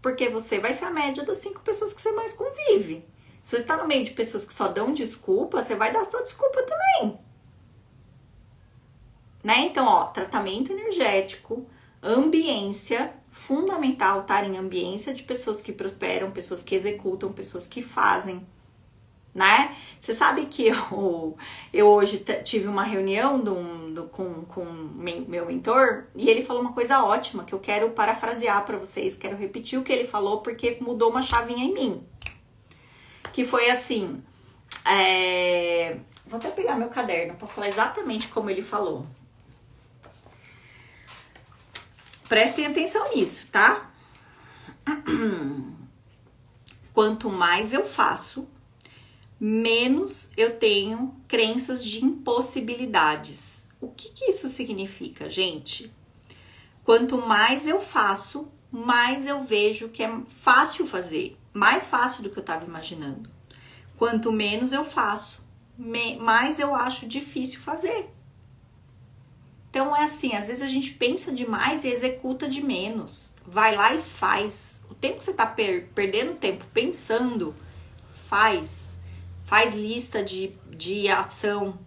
Porque você vai ser a média das 5 pessoas que você mais convive. Se você tá no meio de pessoas que só dão desculpa, você vai dar sua desculpa também. Né? Então, ó, tratamento energético, ambiência, fundamental estar em ambiência de pessoas que prosperam, pessoas que executam, pessoas que fazem, né? Você sabe que eu hoje tive uma reunião com meu mentor e ele falou uma coisa ótima que eu quero parafrasear para vocês, quero repetir o que ele falou porque mudou uma chavinha em mim. Que foi assim, vou até pegar meu caderno para falar exatamente como ele falou. Prestem atenção nisso, tá? Quanto mais eu faço, menos eu tenho crenças de impossibilidades. O que isso significa, gente? Quanto mais eu faço, mais eu vejo que é fácil fazer. Mais fácil do que eu estava imaginando. Quanto menos eu faço, mais eu acho difícil fazer. Então é assim, às vezes a gente pensa demais e executa de menos. Vai lá e faz. O tempo que você tá perdendo tempo pensando, faz. Faz lista de ação.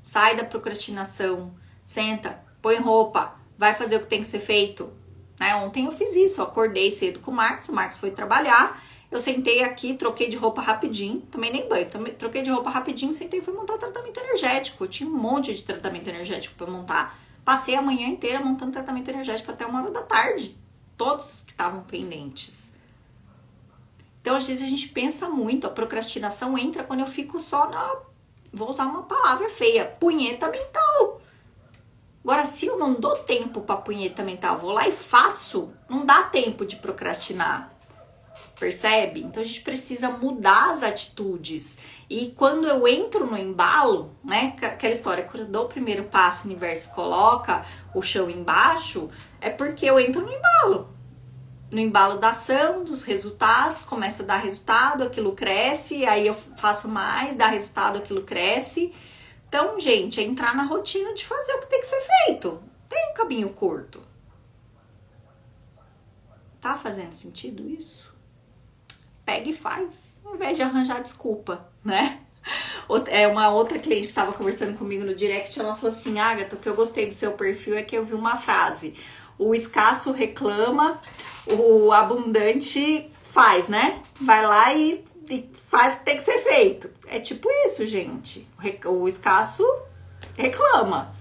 Sai da procrastinação. Senta, põe roupa, vai fazer o que tem que ser feito. Né? Ontem eu fiz isso, eu acordei cedo com o Marcos foi trabalhar. Eu sentei aqui, troquei de roupa rapidinho, tomei nem banho, troquei de roupa rapidinho, sentei e fui montar tratamento energético. Eu tinha um monte de tratamento energético para montar. Passei a manhã inteira montando tratamento energético até 1h da tarde. Todos que estavam pendentes. Então, às vezes a gente pensa muito, a procrastinação entra quando eu fico só vou usar uma palavra feia, punheta mental. Agora, se eu não dou tempo para punheta mental, vou lá e faço, não dá tempo de procrastinar. Percebe? Então a gente precisa mudar as atitudes. E quando eu entro no embalo, né? Aquela história, quando eu dou o primeiro passo, o universo coloca o chão embaixo, é porque eu entro no embalo. No embalo da ação, dos resultados, começa a dar resultado, aquilo cresce, aí eu faço mais, dá resultado, aquilo cresce. Então, gente, é entrar na rotina de fazer o que tem que ser feito. Tem um caminho curto. Tá fazendo sentido isso? Pega e faz, ao invés de arranjar desculpa, né? Uma outra cliente que estava conversando comigo no direct, ela falou assim, Agatha, o que eu gostei do seu perfil é que eu vi uma frase, o escasso reclama, o abundante faz, né? Vai lá e faz o que tem que ser feito. É tipo isso, gente. O escasso reclama,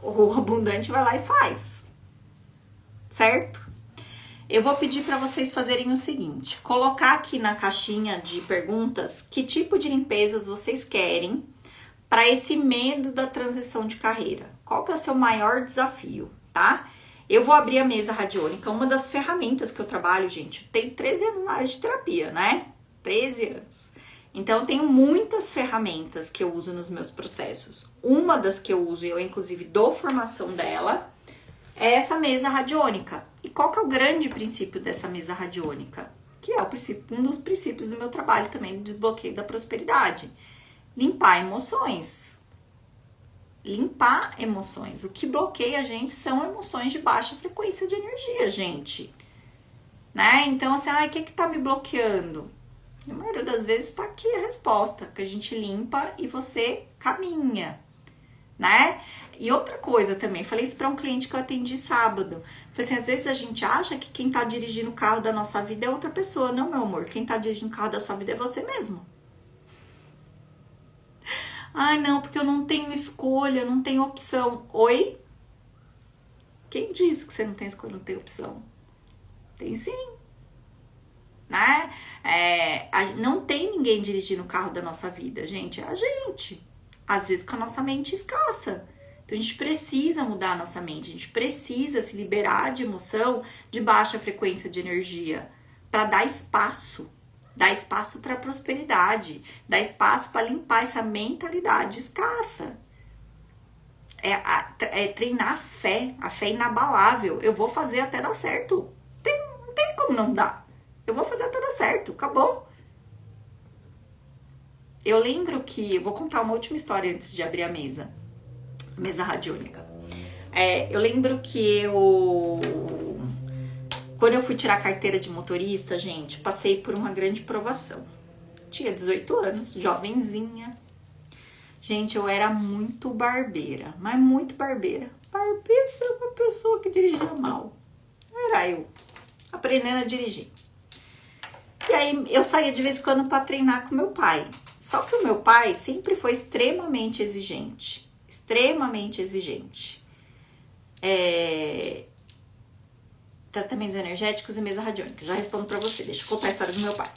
o abundante vai lá e faz, certo? Eu vou pedir para vocês fazerem o seguinte, colocar aqui na caixinha de perguntas que tipo de limpezas vocês querem para esse medo da transição de carreira. Qual que é o seu maior desafio, tá? Eu vou abrir a mesa radiônica, uma das ferramentas que eu trabalho, gente, tem 13 anos na área de terapia, né? 13 anos. Então, eu tenho muitas ferramentas que eu uso nos meus processos. Uma das que eu uso, eu inclusive dou formação dela, é essa mesa radiônica. E qual que é o grande princípio dessa mesa radiônica? Que é um dos princípios do meu trabalho também, do desbloqueio da prosperidade. Limpar emoções. Limpar emoções. O que bloqueia a gente são emoções de baixa frequência de energia, gente. Né? Então, assim, o que tá me bloqueando? A maioria das vezes tá aqui a resposta, que a gente limpa e você caminha, né? E outra coisa também, falei isso para um cliente que eu atendi sábado. Falei assim, às vezes a gente acha que quem tá dirigindo o carro da nossa vida é outra pessoa. Não, meu amor, quem tá dirigindo o carro da sua vida é você mesmo. Não, porque eu não tenho escolha, eu não tenho opção. Oi? Quem disse que você não tem escolha, não tem opção? Tem sim, né? Não tem ninguém dirigindo o carro da nossa vida, gente, é a gente. Às vezes com a nossa mente escassa. Então a gente precisa mudar a nossa mente, a gente precisa se liberar de emoção de baixa frequência de energia para dar espaço para prosperidade, dar espaço para limpar essa mentalidade escassa. Treinar a fé inabalável. Eu vou fazer até dar certo. Não tem como não dar. Eu vou fazer até dar certo, acabou. Eu lembro que, vou contar uma última história antes de abrir a mesa radiônica. Eu lembro que quando eu fui tirar a carteira de motorista, gente, passei por uma grande provação. Tinha 18 anos, jovenzinha. Gente, eu era muito barbeira, mas muito barbeira. Barbeira é uma pessoa que dirigia mal. Era eu, aprendendo a dirigir. E aí eu saía de vez em quando para treinar com meu pai. Só que o meu pai sempre foi extremamente exigente. Extremamente exigente. Tratamentos energéticos e mesa radiônica. Já respondo pra você. Deixa eu contar a história do meu pai.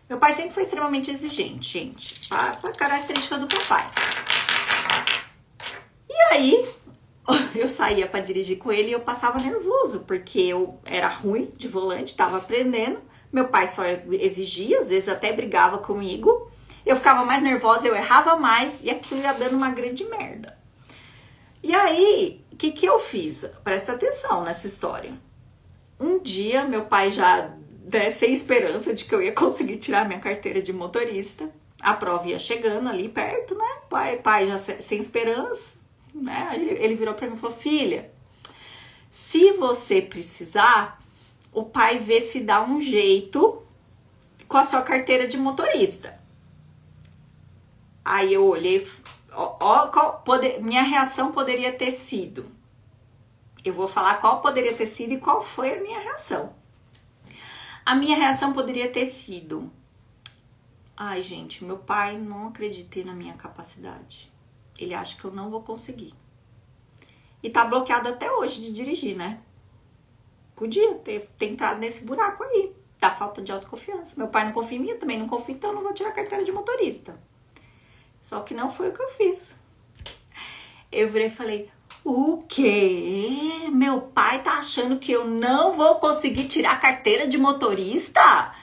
Meu pai sempre foi extremamente exigente, gente. A característica do papai. E aí, eu saía pra dirigir com ele e eu passava nervoso, porque eu era ruim de volante, tava aprendendo. Meu pai só exigia, às vezes até brigava comigo. Eu ficava mais nervosa, eu errava mais e aquilo ia dando uma grande merda. E aí, o que eu fiz? Presta atenção nessa história. Um dia, meu pai já, sem esperança de que eu ia conseguir tirar minha carteira de motorista, a prova ia chegando ali perto, né? Pai já sem esperança, né? Ele virou pra mim e falou: filha, se você precisar, o pai vê se dá um jeito com a sua carteira de motorista. Aí eu olhei, minha reação poderia ter sido. Eu vou falar qual poderia ter sido e qual foi a minha reação. A minha reação poderia ter sido: ai, gente, meu pai não acredita na minha capacidade. Ele acha que eu não vou conseguir. E tá bloqueado até hoje de dirigir, né? Podia ter entrado nesse buraco aí, da falta de autoconfiança. Meu pai não confia em mim, eu também não confio, então eu não vou tirar a carteira de motorista. Só que não foi o que eu fiz. Eu virei e falei: o quê? Meu pai tá achando que eu não vou conseguir tirar a carteira de motorista?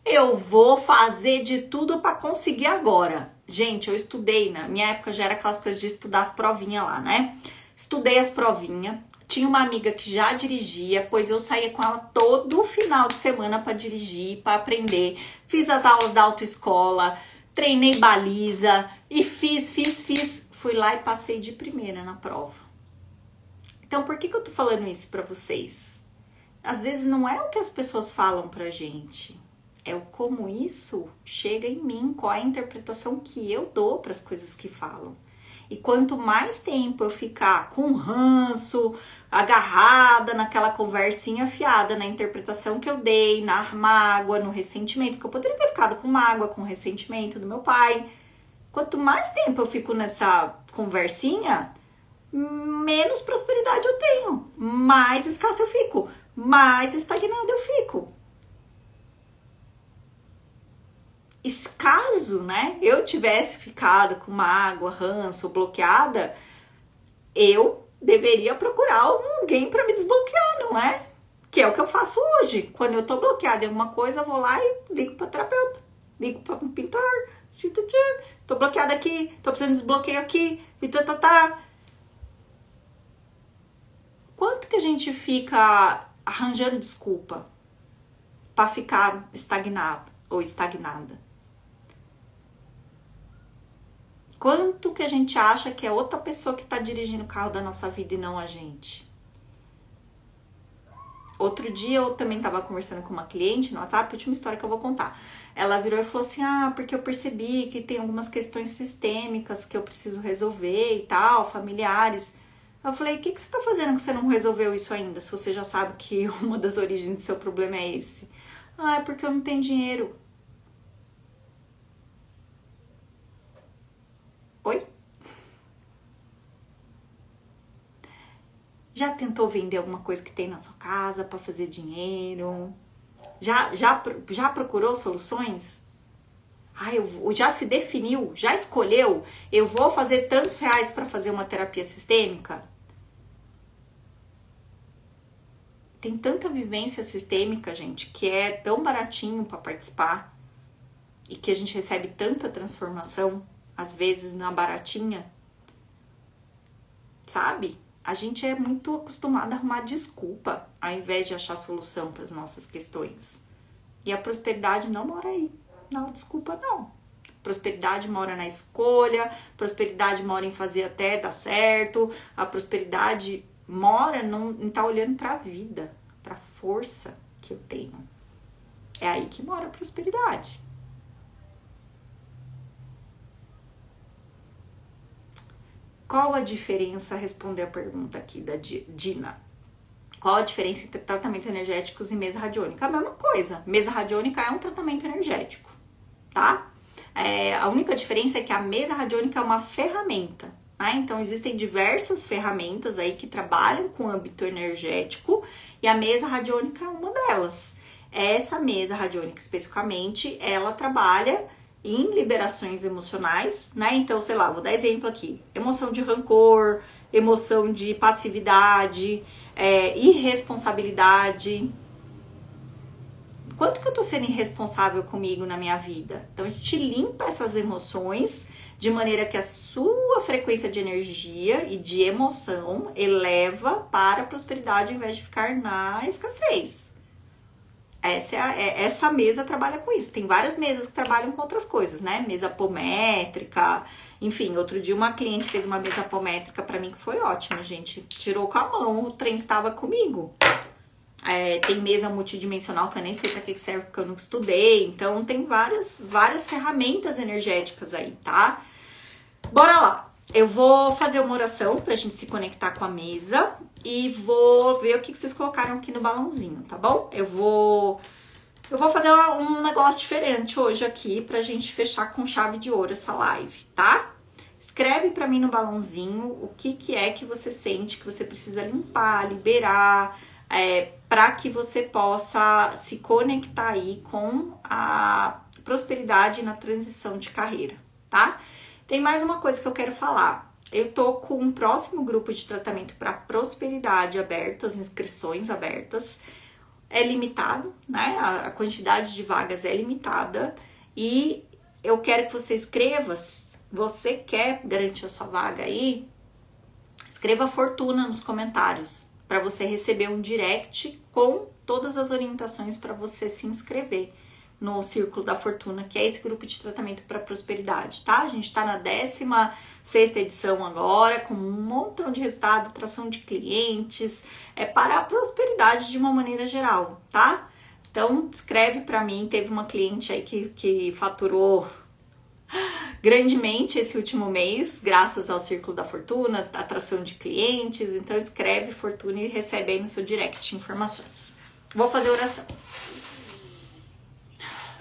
Eu vou fazer de tudo para conseguir agora. Gente, eu estudei, na minha época já era aquelas coisas de estudar as provinhas lá, né? Estudei as provinhas. Tinha uma amiga que já dirigia, pois eu saía com ela todo final de semana para dirigir, para aprender. Fiz as aulas da autoescola, treinei baliza e fiz. Fui lá e passei de primeira na prova. Então, por que eu tô falando isso pra vocês? Às vezes não é o que as pessoas falam pra gente, é o como isso chega em mim, qual é a interpretação que eu dou para as coisas que falam. E quanto mais tempo eu ficar com ranço, agarrada naquela conversinha fiada, na interpretação que eu dei, na mágoa, no ressentimento, porque eu poderia ter ficado com mágoa, com ressentimento do meu pai. Quanto mais tempo eu fico nessa conversinha, menos prosperidade eu tenho, mais escassa eu fico, mais estagnada eu fico. E caso, né, eu tivesse ficado com mágoa, ranço, bloqueada, eu deveria procurar alguém para me desbloquear, não é? Que é o que eu faço hoje. Quando eu tô bloqueada em alguma coisa, eu vou lá e ligo para terapeuta, ligo para um pintor, tô bloqueada aqui, tô precisando de desbloqueio aqui, e tá. Quanto que a gente fica arranjando desculpa para ficar estagnado ou estagnada? Quanto que a gente acha que é outra pessoa que tá dirigindo o carro da nossa vida e não a gente? Outro dia eu também tava conversando com uma cliente no WhatsApp, última história que eu vou contar. Ela virou e falou assim: porque eu percebi que tem algumas questões sistêmicas que eu preciso resolver e tal, familiares. Eu falei: o que você tá fazendo que você não resolveu isso ainda, se você já sabe que uma das origens do seu problema é esse? É porque eu não tenho dinheiro. Oi? Já tentou vender alguma coisa que tem na sua casa para fazer dinheiro? Já procurou soluções? Já se definiu? Já escolheu? Eu vou fazer tantos reais para fazer uma terapia sistêmica? Tem tanta vivência sistêmica, gente, que é tão baratinho para participar e que a gente recebe tanta transformação, às vezes na baratinha, sabe? A gente é muito acostumado a arrumar desculpa ao invés de achar solução para as nossas questões. E a prosperidade não mora aí. Não, desculpa não. Prosperidade mora na escolha, prosperidade mora em fazer até dar certo, a prosperidade mora em estar olhando para a vida, para a força que eu tenho. É aí que mora a prosperidade. Qual a diferença, responder a pergunta aqui da Dina. Qual a diferença entre tratamentos energéticos e mesa radiônica? A mesma coisa. Mesa radiônica é um tratamento energético, tá? A única diferença é que a mesa radiônica é uma ferramenta, né? Então, existem diversas ferramentas aí que trabalham com o âmbito energético e a mesa radiônica é uma delas. Essa mesa radiônica, especificamente, ela trabalha em liberações emocionais, né? Então, sei lá, vou dar exemplo aqui. Emoção de rancor, emoção de passividade, irresponsabilidade. Quanto que eu tô sendo irresponsável comigo na minha vida? Então, a gente limpa essas emoções de maneira que a sua frequência de energia e de emoção eleva para a prosperidade ao invés de ficar na escassez. Essa mesa trabalha com isso. Tem várias mesas que trabalham com outras coisas, né? Mesa apométrica, enfim. Outro dia uma cliente fez uma mesa apométrica pra mim que foi ótima, gente. Tirou com a mão o trem que tava comigo. Tem mesa multidimensional que eu nem sei pra que serve, porque eu nunca estudei. Então tem várias ferramentas energéticas aí, tá? Bora lá. Eu vou fazer uma oração pra gente se conectar com a mesa e vou ver o que vocês colocaram aqui no balãozinho, tá bom? Eu vou fazer um negócio diferente hoje aqui pra gente fechar com chave de ouro essa live, tá? Escreve pra mim no balãozinho o que é que você sente que você precisa limpar, liberar, pra que você possa se conectar aí com a prosperidade na transição de carreira, tá? Tem mais uma coisa que eu quero falar. Eu tô com um próximo grupo de tratamento para prosperidade aberto, as inscrições abertas. É limitado, né? A quantidade de vagas é limitada. E eu quero que você escreva, você quer garantir a sua vaga aí, escreva fortuna nos comentários, para você receber um direct com todas as orientações para você se inscrever no Círculo da Fortuna, que é esse grupo de tratamento para prosperidade, tá? A gente tá na 16ª edição agora, com um montão de resultado, atração de clientes, para a prosperidade de uma maneira geral, tá? Então, escreve para mim, teve uma cliente aí que faturou grandemente esse último mês, graças ao Círculo da Fortuna, atração de clientes, então escreve Fortuna e recebe aí no seu direct informações. Vou fazer oração.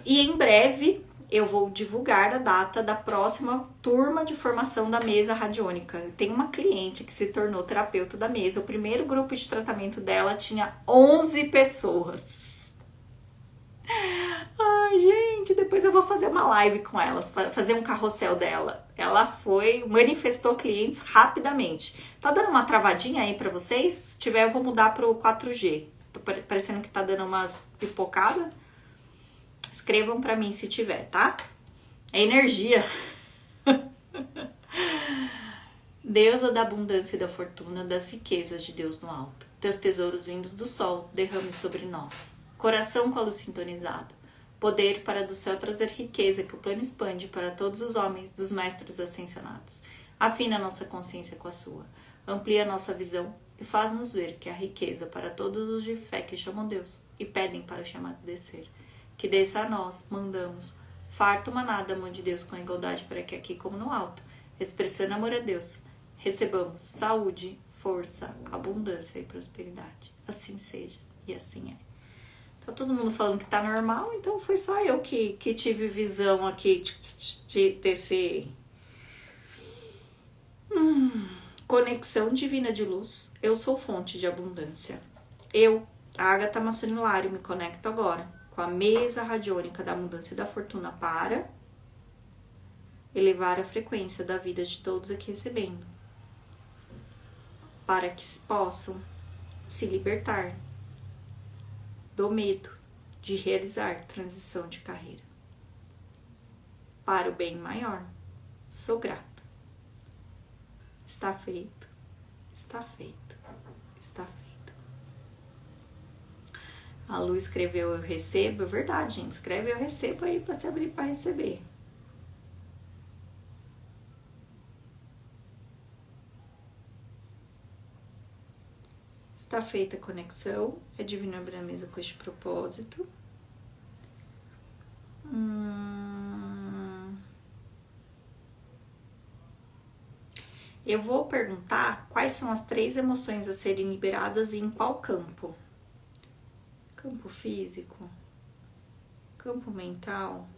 E em breve eu vou divulgar a data da próxima turma de formação da mesa radiônica. Tem uma cliente que se tornou terapeuta da mesa. O primeiro grupo de tratamento dela tinha 11 pessoas. Ai, gente, depois eu vou fazer uma live com elas, fazer um carrossel dela. Ela manifestou clientes rapidamente. Tá dando uma travadinha aí pra vocês? Se tiver, eu vou mudar pro 4G. Tô parecendo que tá dando umas pipocadas. Escrevam pra mim se tiver, tá? É energia. Deusa da abundância e da fortuna, das riquezas de Deus no alto. Teus tesouros vindos do sol, derrame sobre nós. Coração com a luz sintonizado. Poder para do céu trazer riqueza que o plano expande para todos os homens dos mestres ascensionados. Afina nossa consciência com a sua. Amplia nossa visão e faz-nos ver que há riqueza para todos os de fé que chamam Deus e pedem para o chamado descer. Que desça a nós, mandamos, farto manada, mão de Deus com igualdade para que aqui como no alto, expressando amor a Deus, recebamos saúde, força, abundância e prosperidade. Assim seja e assim é. Tá todo mundo falando que tá normal, então foi só eu que tive visão aqui de ter esse Conexão divina de luz. Eu sou fonte de abundância. Eu, Ágata Massonilário, me conecto agora com a mesa radiônica da abundância e da fortuna para elevar a frequência da vida de todos aqui recebendo, para que possam se libertar do medo de realizar transição de carreira. Para o bem maior, sou grata. Está feito, está feito, está feito. A Lu escreveu eu recebo, é verdade, gente. Escreve eu recebo aí para se abrir para receber. Está feita a conexão, é divino abrir a mesa com este propósito. Eu vou perguntar quais são as 3 emoções a serem liberadas e em qual campo. Campo físico, campo mental.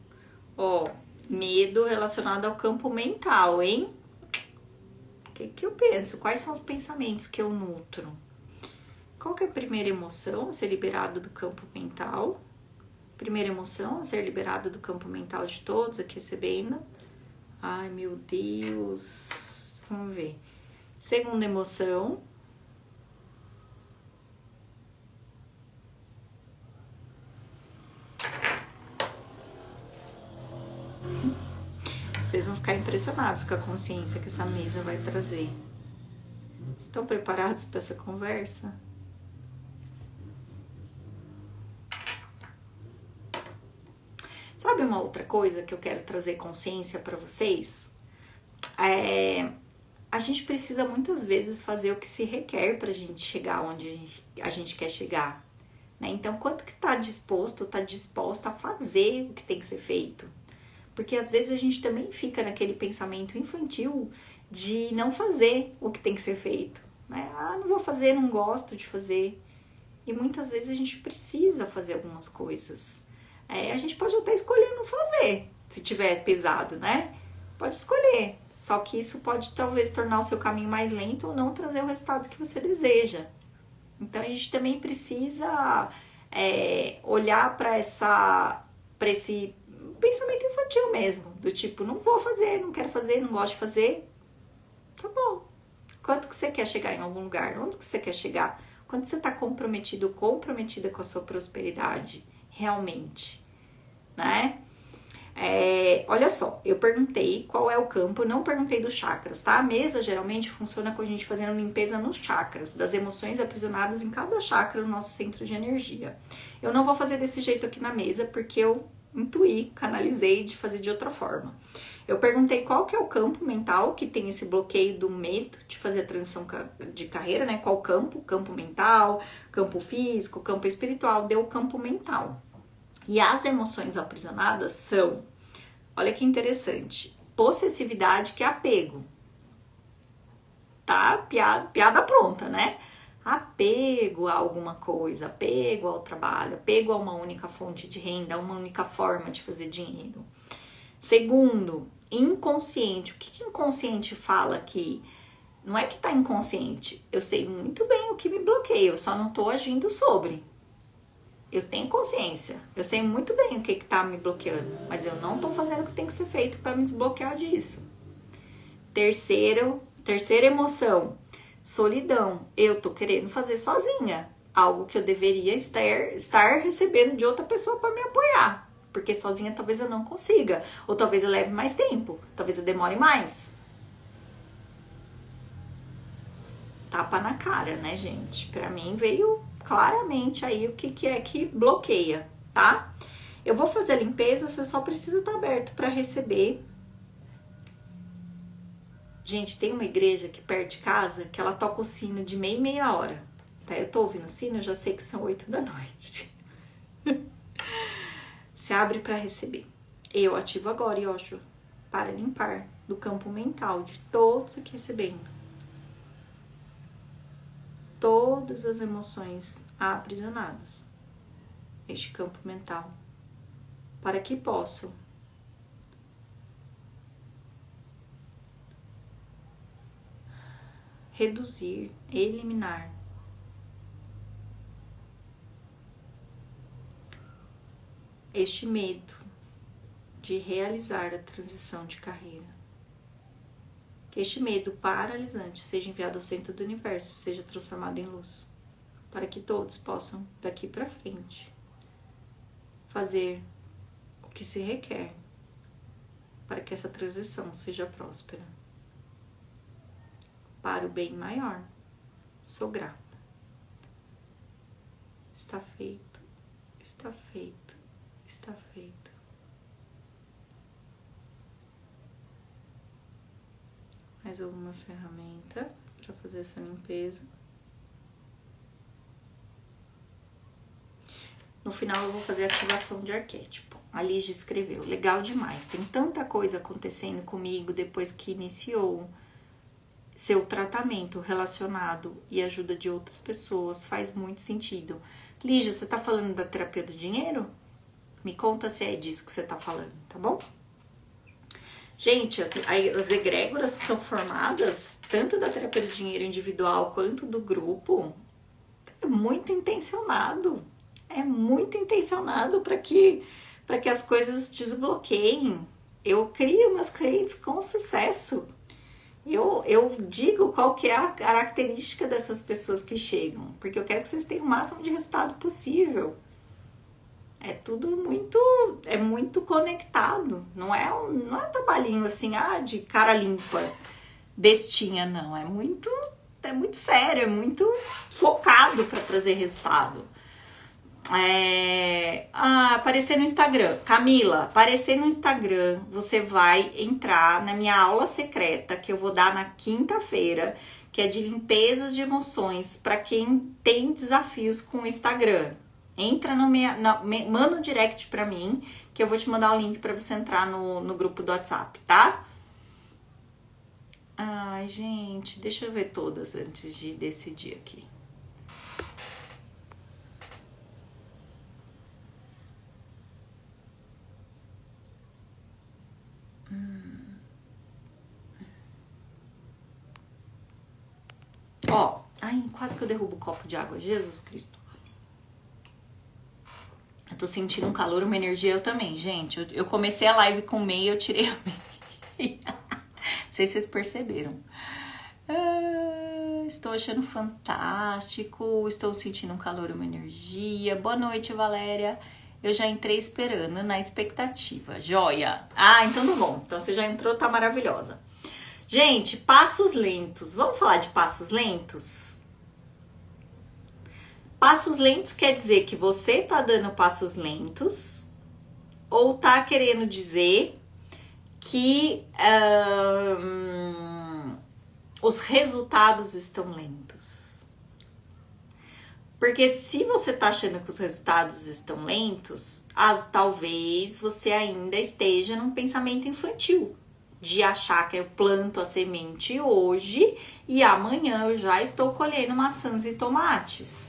Ó, medo relacionado ao campo mental, hein? O que eu penso? Quais são os pensamentos que eu nutro? Qual que é a primeira emoção a ser liberada do campo mental? Primeira emoção a ser liberada do campo mental de todos aqui recebendo. Ai, meu Deus. Vamos ver. Segunda emoção. Vocês vão ficar impressionados com a consciência que essa mesa vai trazer. Estão preparados para essa conversa? Sabe uma outra coisa que eu quero trazer consciência para vocês? A gente precisa muitas vezes fazer o que se requer para a gente chegar onde a gente quer chegar, né? Então, quanto que está disposto, está disposta a fazer o que tem que ser feito? Porque às vezes a gente também fica naquele pensamento infantil de não fazer o que tem que ser feito, né? Ah, não vou fazer, não gosto de fazer. E muitas vezes a gente precisa fazer algumas coisas. A gente pode até escolher não fazer, se tiver pesado, né? Pode escolher, só que isso pode talvez tornar o seu caminho mais lento ou não trazer o resultado que você deseja. Então a gente também precisa olhar para esse pensamento infantil mesmo, do tipo, não vou fazer, não quero fazer, não gosto de fazer. Tá bom. Quanto que você quer chegar em algum lugar? Onde que você quer chegar? Quando você está comprometido, comprometida com a sua prosperidade, realmente, né? Olha só, eu perguntei qual é o campo, não perguntei dos chakras, tá? A mesa geralmente funciona com a gente fazendo limpeza nos chakras, das emoções aprisionadas em cada chakra do nosso centro de energia. Eu não vou fazer desse jeito aqui na mesa, porque eu intuí, canalizei de fazer de outra forma. Eu perguntei qual que é o campo mental que tem esse bloqueio do medo de fazer a transição de carreira, né? Qual campo? Campo mental, campo físico, campo espiritual, deu o campo mental. E as emoções aprisionadas são, olha que interessante, possessividade, que é apego. Tá? Piada pronta, né? Apego a alguma coisa, apego ao trabalho, apego a uma única fonte de renda, a uma única forma de fazer dinheiro. Segundo, inconsciente. O que inconsciente fala aqui? Não é que tá inconsciente. Eu sei muito bem o que me bloqueia, eu só não tô agindo sobre. Eu tenho consciência, eu sei muito bem o que tá me bloqueando, mas eu não tô fazendo o que tem que ser feito para me desbloquear disso. Terceira emoção, solidão. Eu tô querendo fazer sozinha, algo que eu deveria estar recebendo de outra pessoa para me apoiar, porque sozinha talvez eu não consiga, ou talvez eu leve mais tempo, talvez eu demore mais. Tapa na cara, né, gente? Para mim veio claramente aí o que é que bloqueia, tá? Eu vou fazer a limpeza, você só precisa estar aberto para receber. Gente, tem uma igreja aqui perto de casa que ela toca o sino de meia e meia hora, tá? Eu tô ouvindo o sino, eu já sei que são 8 da noite. Se abre para receber. Eu ativo agora, Yoshua, para limpar do campo mental de todos aqui recebendo todas as emoções aprisionadas neste campo mental, para que possam reduzir, eliminar. Este medo de realizar a transição de carreira. Que este medo paralisante seja enviado ao centro do universo, seja transformado em luz, para que todos possam, daqui para frente, fazer o que se requer para que essa transição seja próspera. Para o bem maior, sou grata. Está feito, está feito, está feito. Mais alguma ferramenta para fazer essa limpeza. No final eu vou fazer a ativação de arquétipo. A Lígia escreveu, legal demais, tem tanta coisa acontecendo comigo depois que iniciou seu tratamento relacionado e ajuda de outras pessoas, faz muito sentido. Lígia, você tá falando da terapia do dinheiro? Me conta se é disso que você tá falando, tá bom? Gente, as egrégoras são formadas tanto da terapia do dinheiro individual quanto do grupo. É muito intencionado. É muito intencionado para que as coisas desbloqueiem. Eu crio meus clientes com sucesso. Eu digo qual que é a característica dessas pessoas que chegam, porque eu quero que vocês tenham o máximo de resultado possível. É tudo muito conectado. Não é trabalhinho assim, de cara limpa, bestinha, não. É muito sério, é muito focado para trazer resultado. Aparecer no Instagram. Camila, aparecer no Instagram, você vai entrar na minha aula secreta que eu vou dar na quinta-feira, que é de limpezas de emoções para quem tem desafios com o Instagram. Entra manda um direct pra mim, que eu vou te mandar o link pra você entrar no grupo do WhatsApp, tá? Ai, gente, deixa eu ver todas antes de decidir aqui. Quase que eu derrubo o copo de água, Jesus Cristo. Eu tô sentindo um calor, uma energia, eu também, gente. Eu comecei a live com meia, eu tirei a meia. Não sei se vocês perceberam. Estou achando fantástico, estou sentindo um calor, uma energia. Boa noite, Valéria. Eu já entrei esperando, na expectativa. Joia! Então tá bom. Então você já entrou, tá maravilhosa. Gente, passos lentos. Vamos falar de passos lentos? Passos lentos quer dizer que você tá dando passos lentos ou tá querendo dizer que os resultados estão lentos. Porque se você tá achando que os resultados estão lentos, talvez você ainda esteja num pensamento infantil. De achar que eu planto a semente hoje e amanhã eu já estou colhendo maçãs e tomates.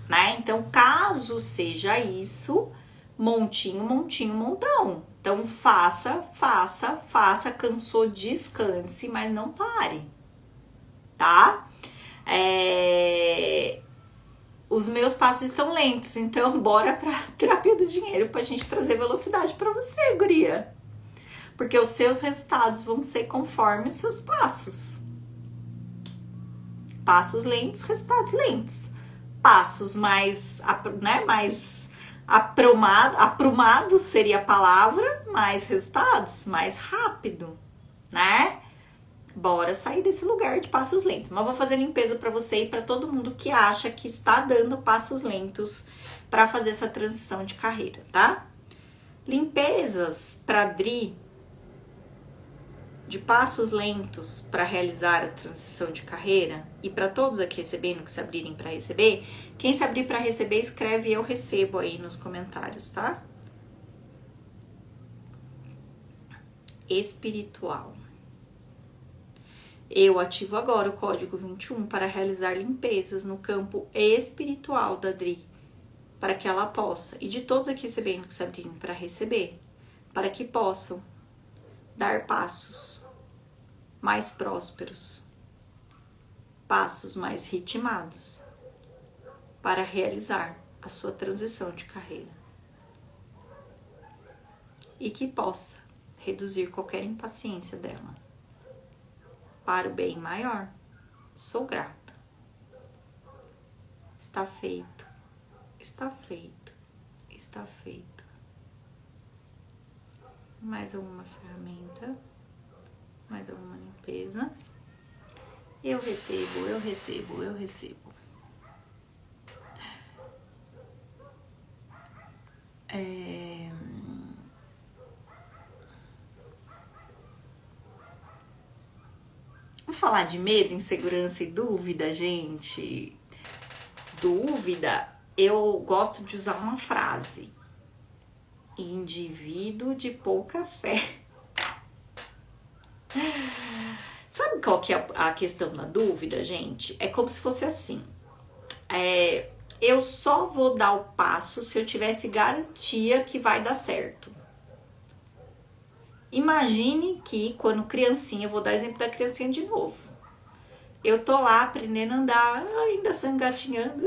Né? Então, caso seja isso, montinho, montinho, montão. Então, faça, cansou, descanse, mas não pare, tá? Os meus passos estão lentos, então bora pra terapia do dinheiro pra gente trazer velocidade pra você, guria. Porque os seus resultados vão ser conforme os seus passos. Passos lentos, resultados lentos. Passos mais aprumados seria a palavra, mais resultados, mais rápido, né? Bora sair desse lugar de passos lentos. Mas vou fazer limpeza para você e para todo mundo que acha que está dando passos lentos para fazer essa transição de carreira, tá? Limpezas para Dri de passos lentos para realizar a transição de carreira e para todos aqui recebendo que se abrirem para receber, quem se abrir para receber escreve eu recebo aí nos comentários, tá? Espiritual. Eu ativo agora o código 21 para realizar limpezas no campo espiritual da Dri, para que ela possa, e de todos aqui recebendo que se abrirem para receber, para que possam dar passos mais prósperos, passos mais ritmados para realizar a sua transição de carreira e que possa reduzir qualquer impaciência dela para o bem maior. Sou grata. Está feito, está feito, está feito. Mais alguma ferramenta, mais alguma limpeza. Eu recebo, eu recebo, eu recebo. Vamos falar de medo, insegurança e dúvida, gente. Dúvida, eu gosto de usar uma frase: indivíduo de pouca fé. Sabe qual que é a questão da dúvida, gente? É como se fosse assim: eu só vou dar o passo se eu tivesse garantia que vai dar certo. Imagine que quando criancinha, vou dar exemplo da criancinha de novo. Eu tô lá aprendendo a andar, ainda sou engatinhando.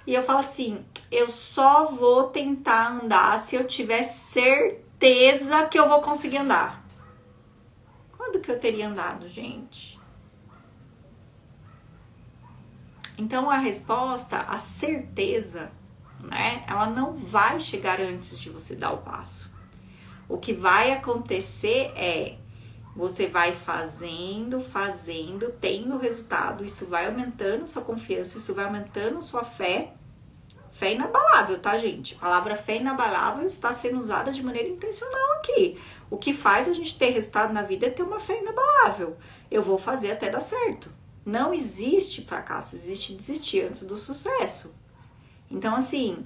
E eu falo assim, eu só vou tentar andar se eu tiver certeza que eu vou conseguir andar. Quando que eu teria andado, gente? Então a resposta, a certeza, né? Ela não vai chegar antes de você dar o passo. O que vai acontecer é, você vai fazendo, tendo resultado, isso vai aumentando sua confiança, isso vai aumentando sua fé. Fé inabalável, tá, gente? A palavra fé inabalável está sendo usada de maneira intencional aqui. O que faz a gente ter resultado na vida é ter uma fé inabalável. Eu vou fazer até dar certo. Não existe fracasso, existe desistir antes do sucesso. Então, assim,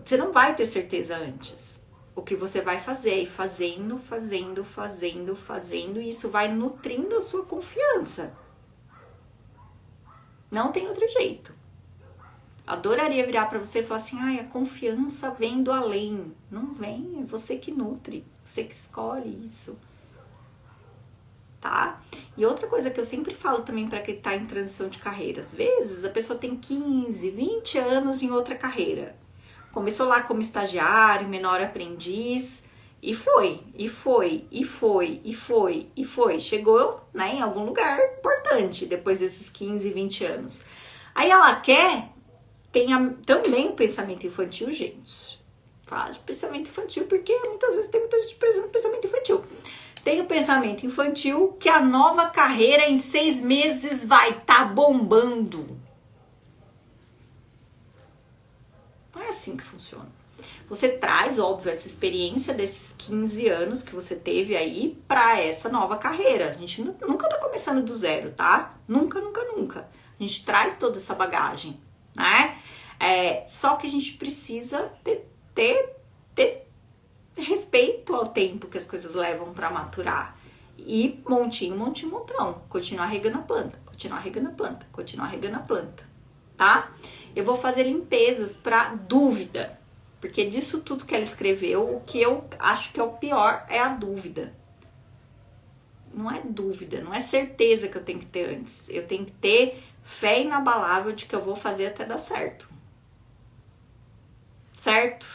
você não vai ter certeza antes. O que você vai fazer, e fazendo, e isso vai nutrindo a sua confiança. Não tem outro jeito. Adoraria virar para você e falar assim, a confiança vem do além. Não vem, é você que nutre, você que escolhe isso. Tá? E outra coisa que eu sempre falo também para quem tá em transição de carreira, às vezes a pessoa tem 15, 20 anos em outra carreira. Começou lá como estagiário, menor aprendiz, e foi. Chegou, né, em algum lugar importante depois desses 15, 20 anos. Aí ela tem também o pensamento infantil, gente. Fala de pensamento infantil porque muitas vezes tem muita gente precisando de pensamento infantil. Tem o pensamento infantil que a nova carreira em 6 meses vai estar bombando. Não é assim que funciona. Você traz, óbvio, essa experiência desses 15 anos que você teve aí para essa nova carreira. A gente nunca tá começando do zero, tá? Nunca. A gente traz toda essa bagagem, né? Só que a gente precisa ter respeito ao tempo que as coisas levam para maturar. E montão. Continuar regando a planta. Tá? Eu vou fazer limpezas para dúvida, porque disso tudo que ela escreveu, o que eu acho que é o pior é a dúvida. Não é dúvida, não é certeza que eu tenho que ter antes. Eu tenho que ter fé inabalável de que eu vou fazer até dar certo. Certo?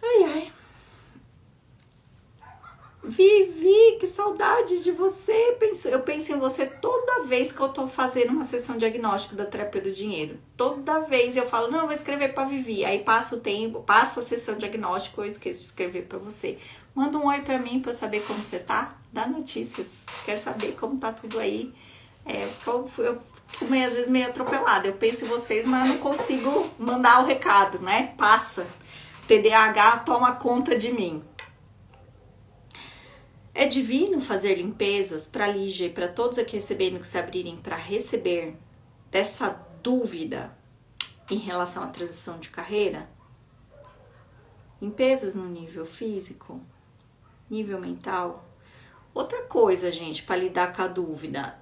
Ai. Vivi, que saudade de você. Eu penso em você toda vez que eu tô fazendo uma sessão diagnóstica da terapia do dinheiro. Toda vez eu falo, não, eu vou escrever pra Vivi. Aí passa o tempo, passa a sessão diagnóstica, eu esqueço de escrever pra você. Manda um oi pra mim pra eu saber como você tá. Dá notícias. Quero saber como tá tudo aí. Eu fico às vezes meio atropelada. Eu penso em vocês, mas eu não consigo mandar o recado, né? Passa. TDAH toma conta de mim. É divino fazer limpezas para Lígia e para todos aqui recebendo que se abrirem para receber dessa dúvida em relação à transição de carreira? Limpezas no nível físico, nível mental. Outra coisa, gente, para lidar com a dúvida.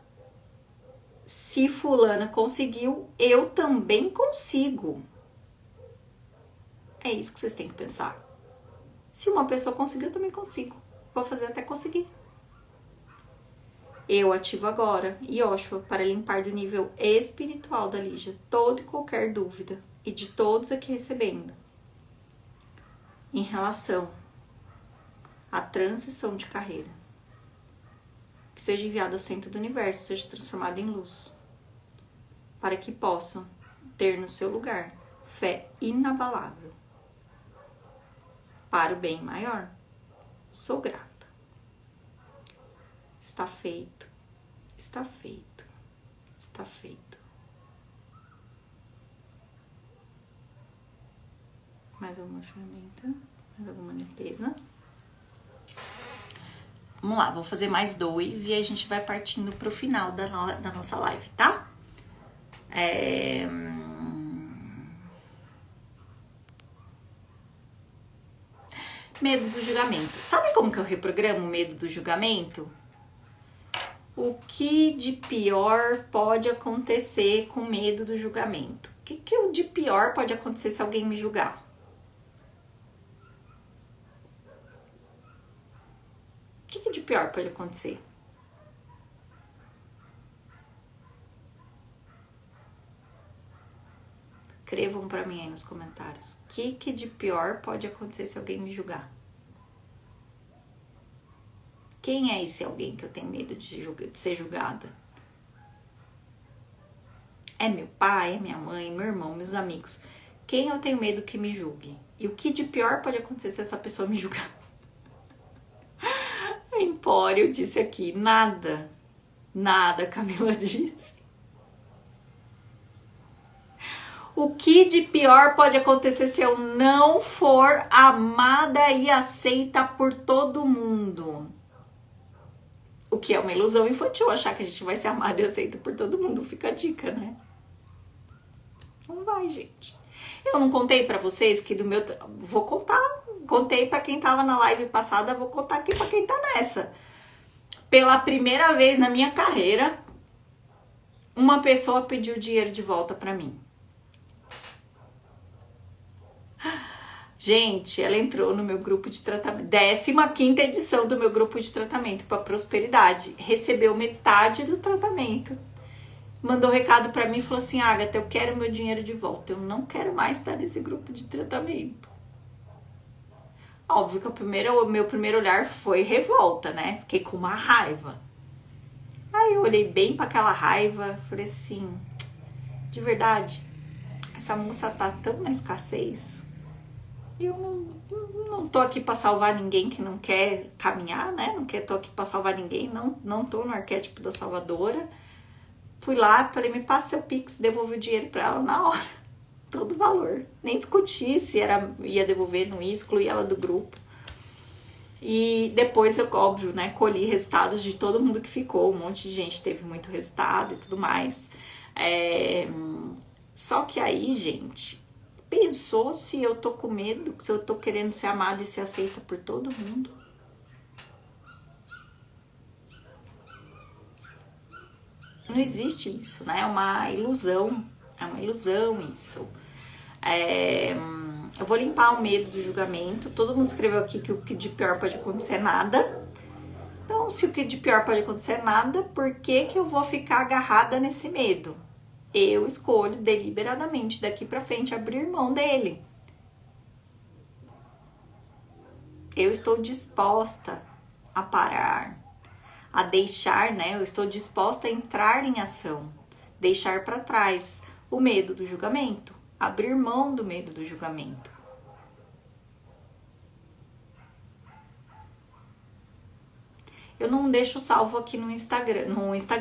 Se fulana conseguiu, eu também consigo. É isso que vocês têm que pensar. Se uma pessoa conseguiu, eu também consigo. Vou fazer até conseguir. Eu ativo agora Yoshua para limpar do nível espiritual da Lígia toda e qualquer dúvida e de todos aqui recebendo em relação à transição de carreira. Que seja enviado ao centro do universo, seja transformado em luz, para que possam ter no seu lugar fé inabalável para o bem maior. Sou grata. Está feito, está feito, está feito. Mais alguma ferramenta? Mais alguma limpeza? Vamos lá, vou fazer mais 2 e a gente vai partindo pro final da nossa live, tá? Medo do julgamento. Sabe como que eu reprogramo o medo do julgamento? O que de pior pode acontecer com medo do julgamento? O que de pior pode acontecer se alguém me julgar? O que de pior pode acontecer? Escrevam pra mim aí nos comentários. O que de pior pode acontecer se alguém me julgar? Quem é esse alguém que eu tenho medo de ser julgada? É meu pai, é minha mãe, meu irmão, meus amigos. Quem eu tenho medo que me julgue? E o que de pior pode acontecer se essa pessoa me julgar? Empório disse aqui, nada. Nada, Camila disse. O que de pior pode acontecer se eu não for amada e aceita por todo mundo? O que é uma ilusão infantil, achar que a gente vai ser amada e aceita por todo mundo. Fica a dica, né? Não vai, gente. Eu não contei pra vocês que do meu... Vou contar. Contei pra quem tava na live passada, vou contar aqui pra quem tá nessa. Pela primeira vez na minha carreira, uma pessoa pediu dinheiro de volta pra mim. Gente, ela entrou no meu grupo de tratamento, 15ª edição do meu grupo de tratamento para prosperidade. Recebeu metade do tratamento. Mandou recado para mim e falou assim, Agatha, eu quero meu dinheiro de volta. Eu não quero mais estar nesse grupo de tratamento. Óbvio que o meu primeiro olhar foi revolta, né? Fiquei com uma raiva. Aí eu olhei bem para aquela raiva, falei assim, de verdade, essa moça tá tão na escassez. Eu não tô aqui pra salvar ninguém que não quer caminhar, né? Tô aqui pra salvar ninguém, não tô no arquétipo da salvadora. Fui lá, falei, me passa seu Pix, devolvi o dinheiro pra ela na hora. Todo o valor. Nem discuti se ia devolver, não ia, excluir ela do grupo. E depois eu, óbvio, né, colhi resultados de todo mundo que ficou. Um monte de gente teve muito resultado e tudo mais. Só que aí, gente... Pensou se eu tô com medo, se eu tô querendo ser amada e ser aceita por todo mundo? Não existe isso, né? É uma ilusão isso. Eu vou limpar o medo do julgamento. Todo mundo escreveu aqui que o que de pior pode acontecer é nada. Então, se o que de pior pode acontecer é nada, por que que eu vou ficar agarrada nesse medo? Eu escolho deliberadamente daqui pra frente abrir mão dele. Eu estou disposta a parar, a deixar, né? Eu estou disposta a entrar em ação, deixar para trás o medo do julgamento, abrir mão do medo do julgamento. Eu não deixo salvo aqui no Instagram,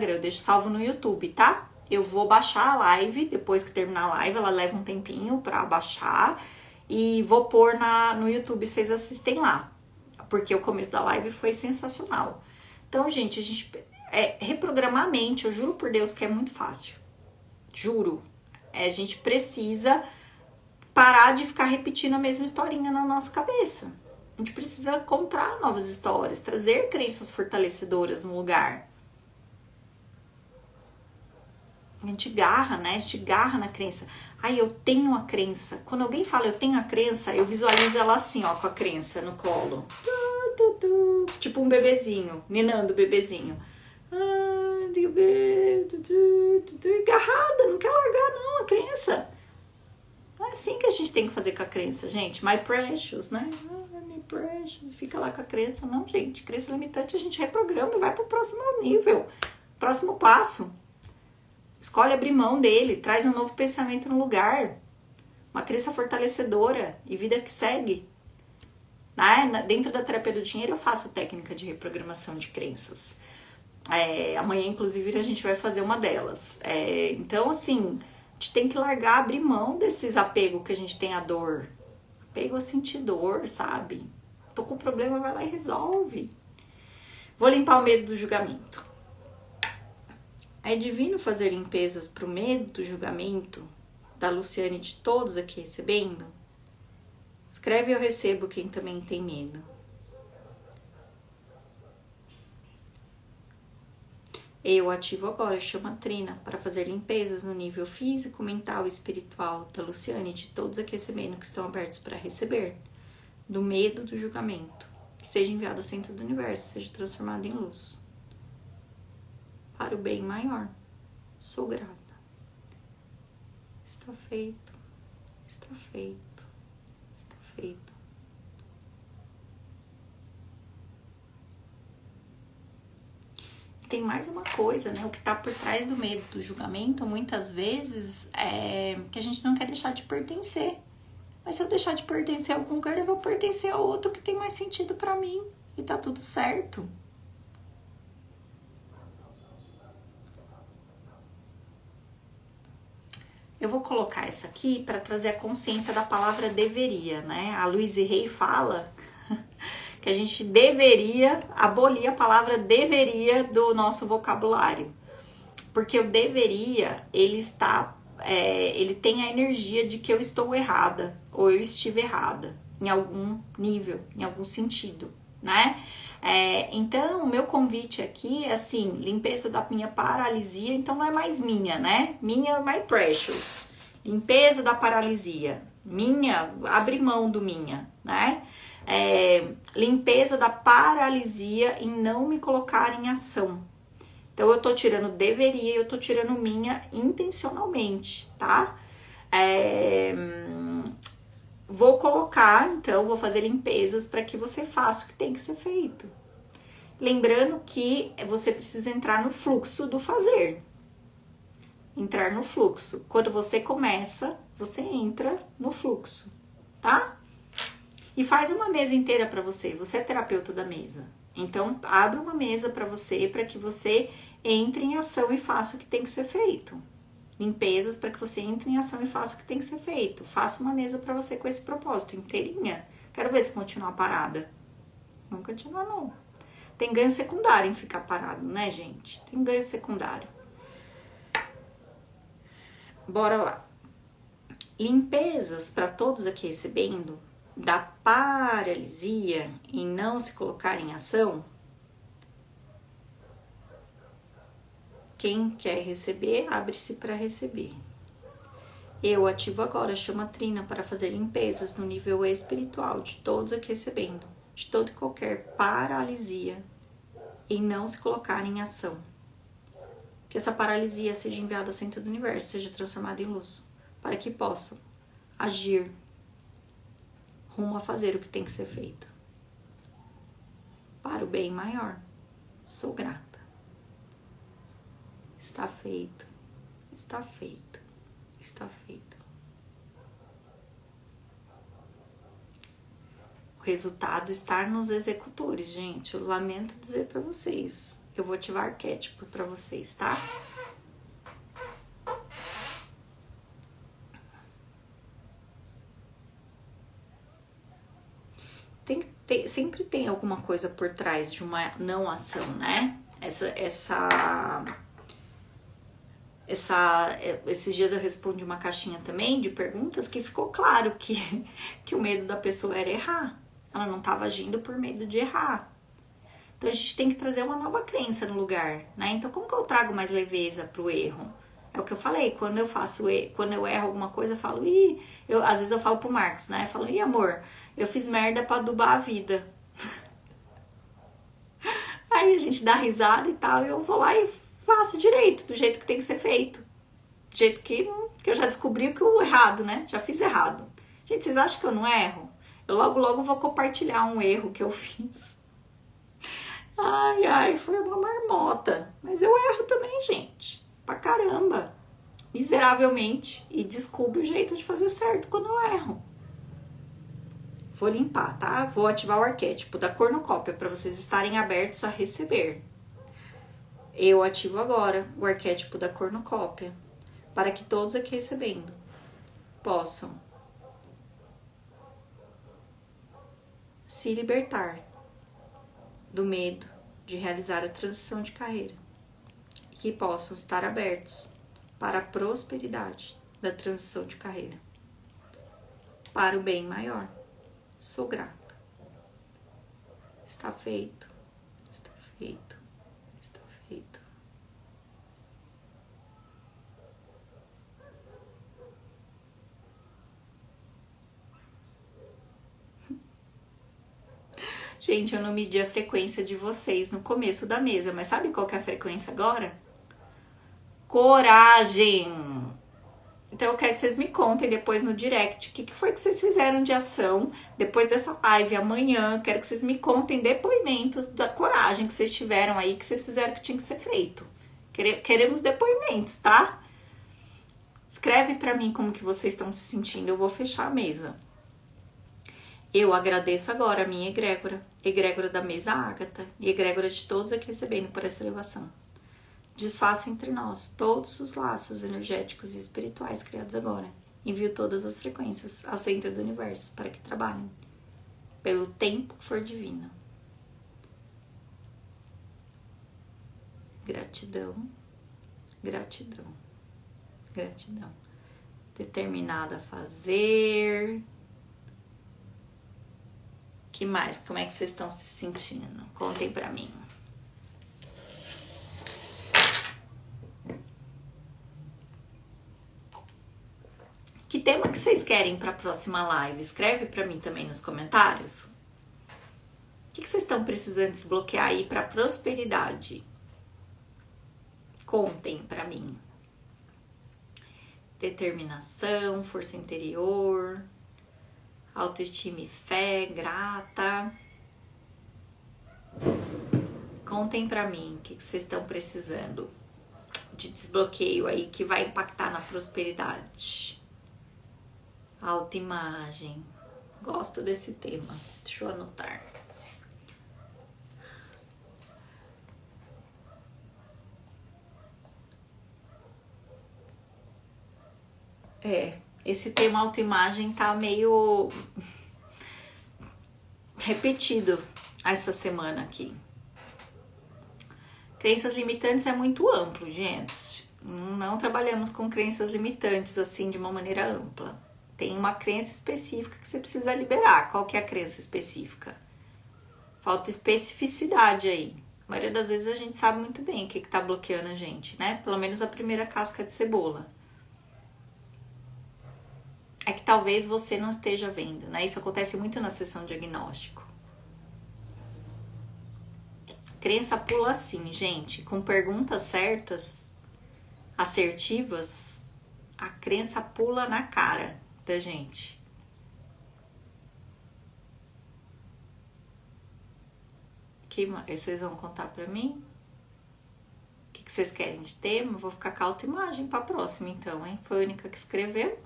eu deixo salvo no YouTube, tá? Eu vou baixar a live, depois que terminar a live, ela leva um tempinho pra baixar. E vou pôr no YouTube, vocês assistem lá. Porque o começo da live foi sensacional. Então, gente, reprogramar a mente, eu juro por Deus que é muito fácil. Juro. A gente precisa parar de ficar repetindo a mesma historinha na nossa cabeça. A gente precisa encontrar novas histórias, trazer crenças fortalecedoras no lugar. A gente garra, né? A gente garra na crença. Ai, eu tenho a crença. Quando alguém fala eu tenho a crença, eu visualizo ela assim, ó, com a crença no colo. Tipo um bebezinho, ninando o bebezinho. Agarrada, não quer largar não a crença. Não é assim que a gente tem que fazer com a crença, gente. My precious, né? My precious. Fica lá com a crença. Não, gente. Crença limitante a gente reprograma e vai pro próximo nível. Próximo passo. Escolhe abrir mão dele. Traz um novo pensamento no lugar. Uma crença fortalecedora. E vida que segue. Né? Dentro da terapia do dinheiro eu faço técnica de reprogramação de crenças. Amanhã, inclusive, a gente vai fazer uma delas. Então, assim... A gente tem que largar, abrir mão desses apegos que a gente tem à dor. Apego a sentir dor, sabe? Tô com problema, vai lá e resolve. Vou limpar o medo do julgamento. É divino fazer limpezas pro medo do julgamento da Luciane e de todos aqui recebendo? Escreve eu recebo quem também tem medo. Eu ativo agora, chamo a Trina para fazer limpezas no nível físico, mental e espiritual da Luciane e de todos aqui recebendo que estão abertos para receber, do medo do julgamento, que seja enviado ao centro do universo, seja transformado em luz, para o bem maior. Sou grata. Está feito, está feito, está feito. Tem mais uma coisa, né? O que tá por trás do medo do julgamento, muitas vezes, é que a gente não quer deixar de pertencer. Mas se eu deixar de pertencer a algum lugar, eu vou pertencer a outro que tem mais sentido pra mim. E tá tudo certo. Eu vou colocar essa aqui para trazer a consciência da palavra deveria, né? A Louise Hay fala que a gente deveria abolir a palavra deveria do nosso vocabulário. Porque o deveria, ele tem a energia de que eu estou errada, ou eu estive errada, em algum nível, em algum sentido, né? Então, o meu convite aqui é assim, limpeza da minha paralisia, então não é mais minha, né? Minha, my precious. Limpeza da paralisia. Minha, abre mão do minha, né? Limpeza da paralisia em não me colocar em ação. Então, eu tô tirando deveria, eu tô tirando minha intencionalmente, tá? Vou colocar, então, vou fazer limpezas para que você faça o que tem que ser feito. Lembrando que você precisa entrar no fluxo do fazer. Entrar no fluxo. Quando você começa, você entra no fluxo, tá? E faz uma mesa inteira para você. Você é terapeuta da mesa. Então, abre uma mesa para que você entre em ação e faça o que tem que ser feito. Limpezas para que você entre em ação e faça o que tem que ser feito. Faça uma mesa para você com esse propósito, inteirinha. Quero ver se continuar parada. Não continuar, não. Tem ganho secundário em ficar parado, né, gente? Tem ganho secundário. Bora lá. Limpezas para todos aqui recebendo da paralisia em não se colocar em ação. Quem quer receber, abre-se para receber. Eu ativo agora, chamo a Trina para fazer limpezas no nível espiritual de todos aqui recebendo, de toda e qualquer paralisia em não se colocar em ação. Que essa paralisia seja enviada ao centro do universo, seja transformada em luz, para que possam agir rumo a fazer o que tem que ser feito. Para o bem maior. Sou grata. Está feito. Está feito. Está feito. O resultado está nos executores, gente. Eu lamento dizer para vocês. Eu vou ativar arquétipo para vocês, tá? Sempre tem alguma coisa por trás de uma não ação, né? Esses dias eu respondi uma caixinha também de perguntas que ficou claro que o medo da pessoa era errar. Ela não estava agindo por medo de errar. Então a gente tem que trazer uma nova crença no lugar, né? Então como que eu trago mais leveza pro erro? É o que eu falei, quando eu erro alguma coisa, eu falo, às vezes eu falo pro Marcos, né? Eu falo, amor, eu fiz merda pra adubar a vida. Aí a gente dá risada e tal, e eu vou lá e faço direito, do jeito que tem que ser feito. Do jeito que eu já descobri que o errado, né? Já fiz errado. Gente, vocês acham que eu não erro? Eu logo vou compartilhar um erro que eu fiz. Ai, foi uma marmota. Mas eu erro também, gente. Pra caramba. Miseravelmente. E descubro o jeito de fazer certo quando eu erro. Vou limpar, tá? Vou ativar o arquétipo da cornucópia para vocês estarem abertos a receber. Eu ativo agora o arquétipo da cornucópia para que todos aqui recebendo possam se libertar do medo de realizar a transição de carreira e que possam estar abertos para a prosperidade da transição de carreira, para o bem maior. Sou grata. Está feito, está feito, está feito. Gente, eu não medi a frequência de vocês no começo da mesa, mas sabe qual que é a frequência agora? Coragem! Então eu quero que vocês me contem depois no direct o que foi que vocês fizeram de ação depois dessa live amanhã. Quero que vocês me contem depoimentos da coragem que vocês tiveram aí, que vocês fizeram que tinha que ser feito. Queremos depoimentos, tá? Escreve pra mim como que vocês estão se sentindo, eu vou fechar a mesa. Eu agradeço agora a minha egrégora da mesa Ágata e egrégora de todos aqui recebendo por essa elevação. Desfaça entre nós todos os laços energéticos e espirituais criados agora. Envio todas as frequências ao centro do universo para que trabalhem pelo tempo que for divino. Gratidão, gratidão, gratidão. Determinada a fazer. Que mais? Como é que vocês estão se sentindo? Contem pra mim. Que tema que vocês querem para a próxima live? Escreve para mim também nos comentários. O que vocês estão precisando desbloquear aí para prosperidade? Contem para mim. Determinação, força interior, autoestima e fé, grata. Contem para mim o que vocês estão precisando de desbloqueio aí que vai impactar na prosperidade. Autoimagem. Gosto desse tema. Deixa eu anotar. Esse tema autoimagem tá meio repetido essa semana aqui. Crenças limitantes é muito amplo, gente. Não trabalhamos com crenças limitantes assim de uma maneira ampla. Tem uma crença específica que você precisa liberar. Qual que é a crença específica? Falta especificidade aí. A maioria das vezes a gente sabe muito bem o que tá bloqueando a gente, né? Pelo menos a primeira casca de cebola. É que talvez você não esteja vendo, né? Isso acontece muito na sessão diagnóstico. Crença pula assim, gente. Com perguntas certas, assertivas, a crença pula na cara da gente. Que vocês vão contar pra mim? O que vocês querem de tema? Eu vou ficar com a autoimagem pra próxima, então, hein? Foi a única que escreveu.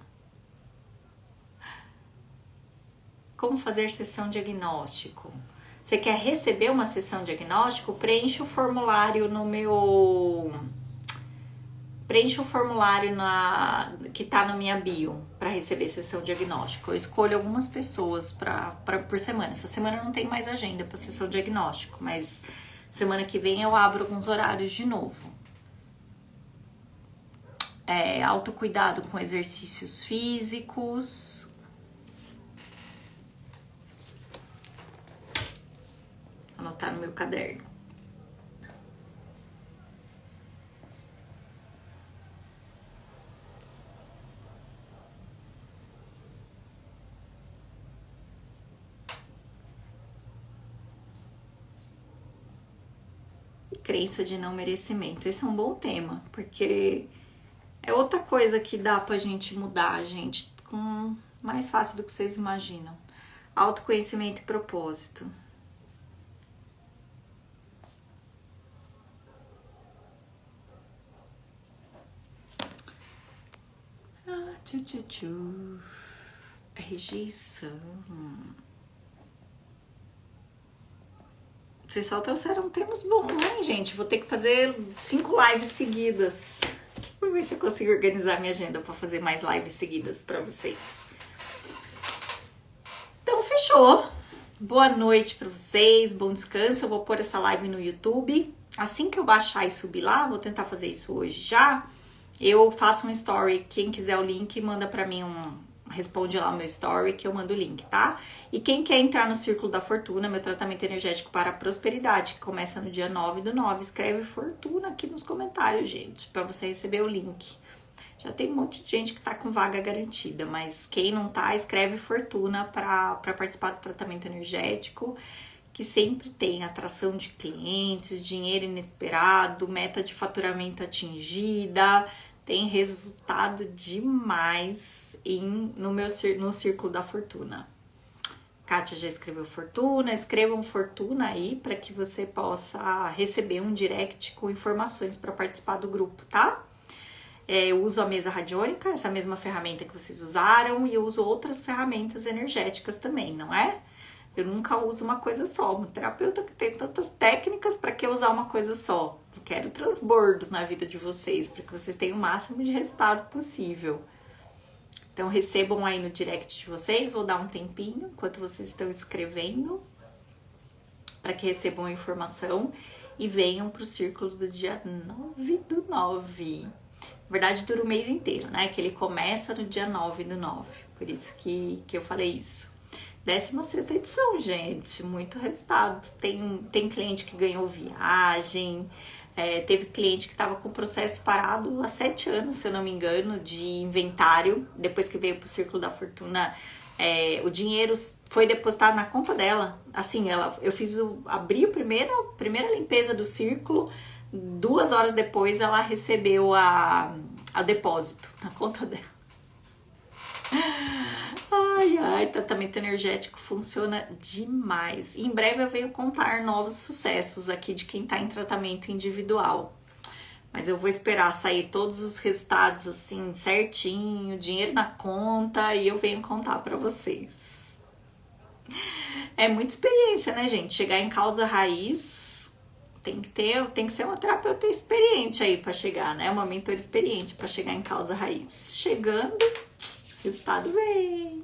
Como fazer sessão diagnóstico? Você quer receber uma sessão diagnóstico? Preencha o formulário no meu... Preencha o formulário que tá na minha bio para receber sessão diagnóstico. Eu escolho algumas pessoas por semana. Essa semana não tem mais agenda para sessão diagnóstico, mas semana que vem eu abro alguns horários de novo. Autocuidado com exercícios físicos. Anotar no meu caderno. crença de não merecimento. Esse é um bom tema, porque é outra coisa que dá pra gente mudar, gente, com mais fácil do que vocês imaginam. Autoconhecimento e propósito. Rejeição. Vocês só trouxeram temas bons, hein, gente? Vou ter que fazer 5 lives seguidas. Vou ver se eu consigo organizar minha agenda para fazer mais lives seguidas para vocês. Então, fechou. Boa noite para vocês, bom descanso. Eu vou pôr essa live no YouTube. Assim que eu baixar e subir lá, vou tentar fazer isso hoje já. Eu faço um story. Quem quiser o link, manda para mim responde lá o meu story que eu mando o link, tá? E quem quer entrar no Círculo da Fortuna, meu tratamento energético para a prosperidade, que começa no dia 9/9, escreve Fortuna aqui nos comentários, gente, para você receber o link. Já tem um monte de gente que tá com vaga garantida, mas quem não tá, escreve Fortuna para participar do tratamento energético, que sempre tem atração de clientes, dinheiro inesperado, meta de faturamento atingida. Tem resultado demais no Círculo da Fortuna. Kátia já escreveu Fortuna, escrevam Fortuna aí para que você possa receber um direct com informações para participar do grupo, tá? Eu uso a mesa radiônica, essa mesma ferramenta que vocês usaram, e eu uso outras ferramentas energéticas também, não é? Eu nunca uso uma coisa só. Um terapeuta que tem tantas técnicas, para que usar uma coisa só? Eu quero transbordo na vida de vocês, para que vocês tenham o máximo de resultado possível. Então recebam aí no direct de vocês, vou dar um tempinho enquanto vocês estão escrevendo, para que recebam a informação e venham para o círculo do dia 9/9. Na verdade dura o mês inteiro, né? Que ele começa no dia 9/9, por isso que eu falei isso. 16ª edição, gente, muito resultado. Tem cliente que ganhou viagem, teve cliente que estava com o processo parado há 7 anos, se eu não me engano, de inventário. Depois que veio pro Círculo da Fortuna, o dinheiro foi depositado na conta dela. Assim, abri a primeira limpeza do círculo, 2 horas depois ela recebeu a depósito na conta dela. Ai, tratamento energético funciona demais. Em breve eu venho contar novos sucessos aqui de quem tá em tratamento individual. Mas eu vou esperar sair todos os resultados assim, certinho, dinheiro na conta, e eu venho contar pra vocês. É muita experiência, né, gente? Chegar em causa raiz, tem que ser uma terapeuta experiente aí pra chegar, né? Uma mentora experiente pra chegar em causa raiz. Chegando, o resultado vem.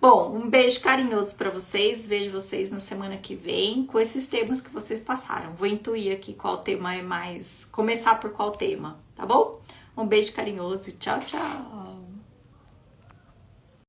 Bom, um beijo carinhoso pra vocês. Vejo vocês na semana que vem com esses temas que vocês passaram. Vou intuir aqui qual tema é mais... Começar por qual tema, tá bom? Um beijo carinhoso e tchau, tchau!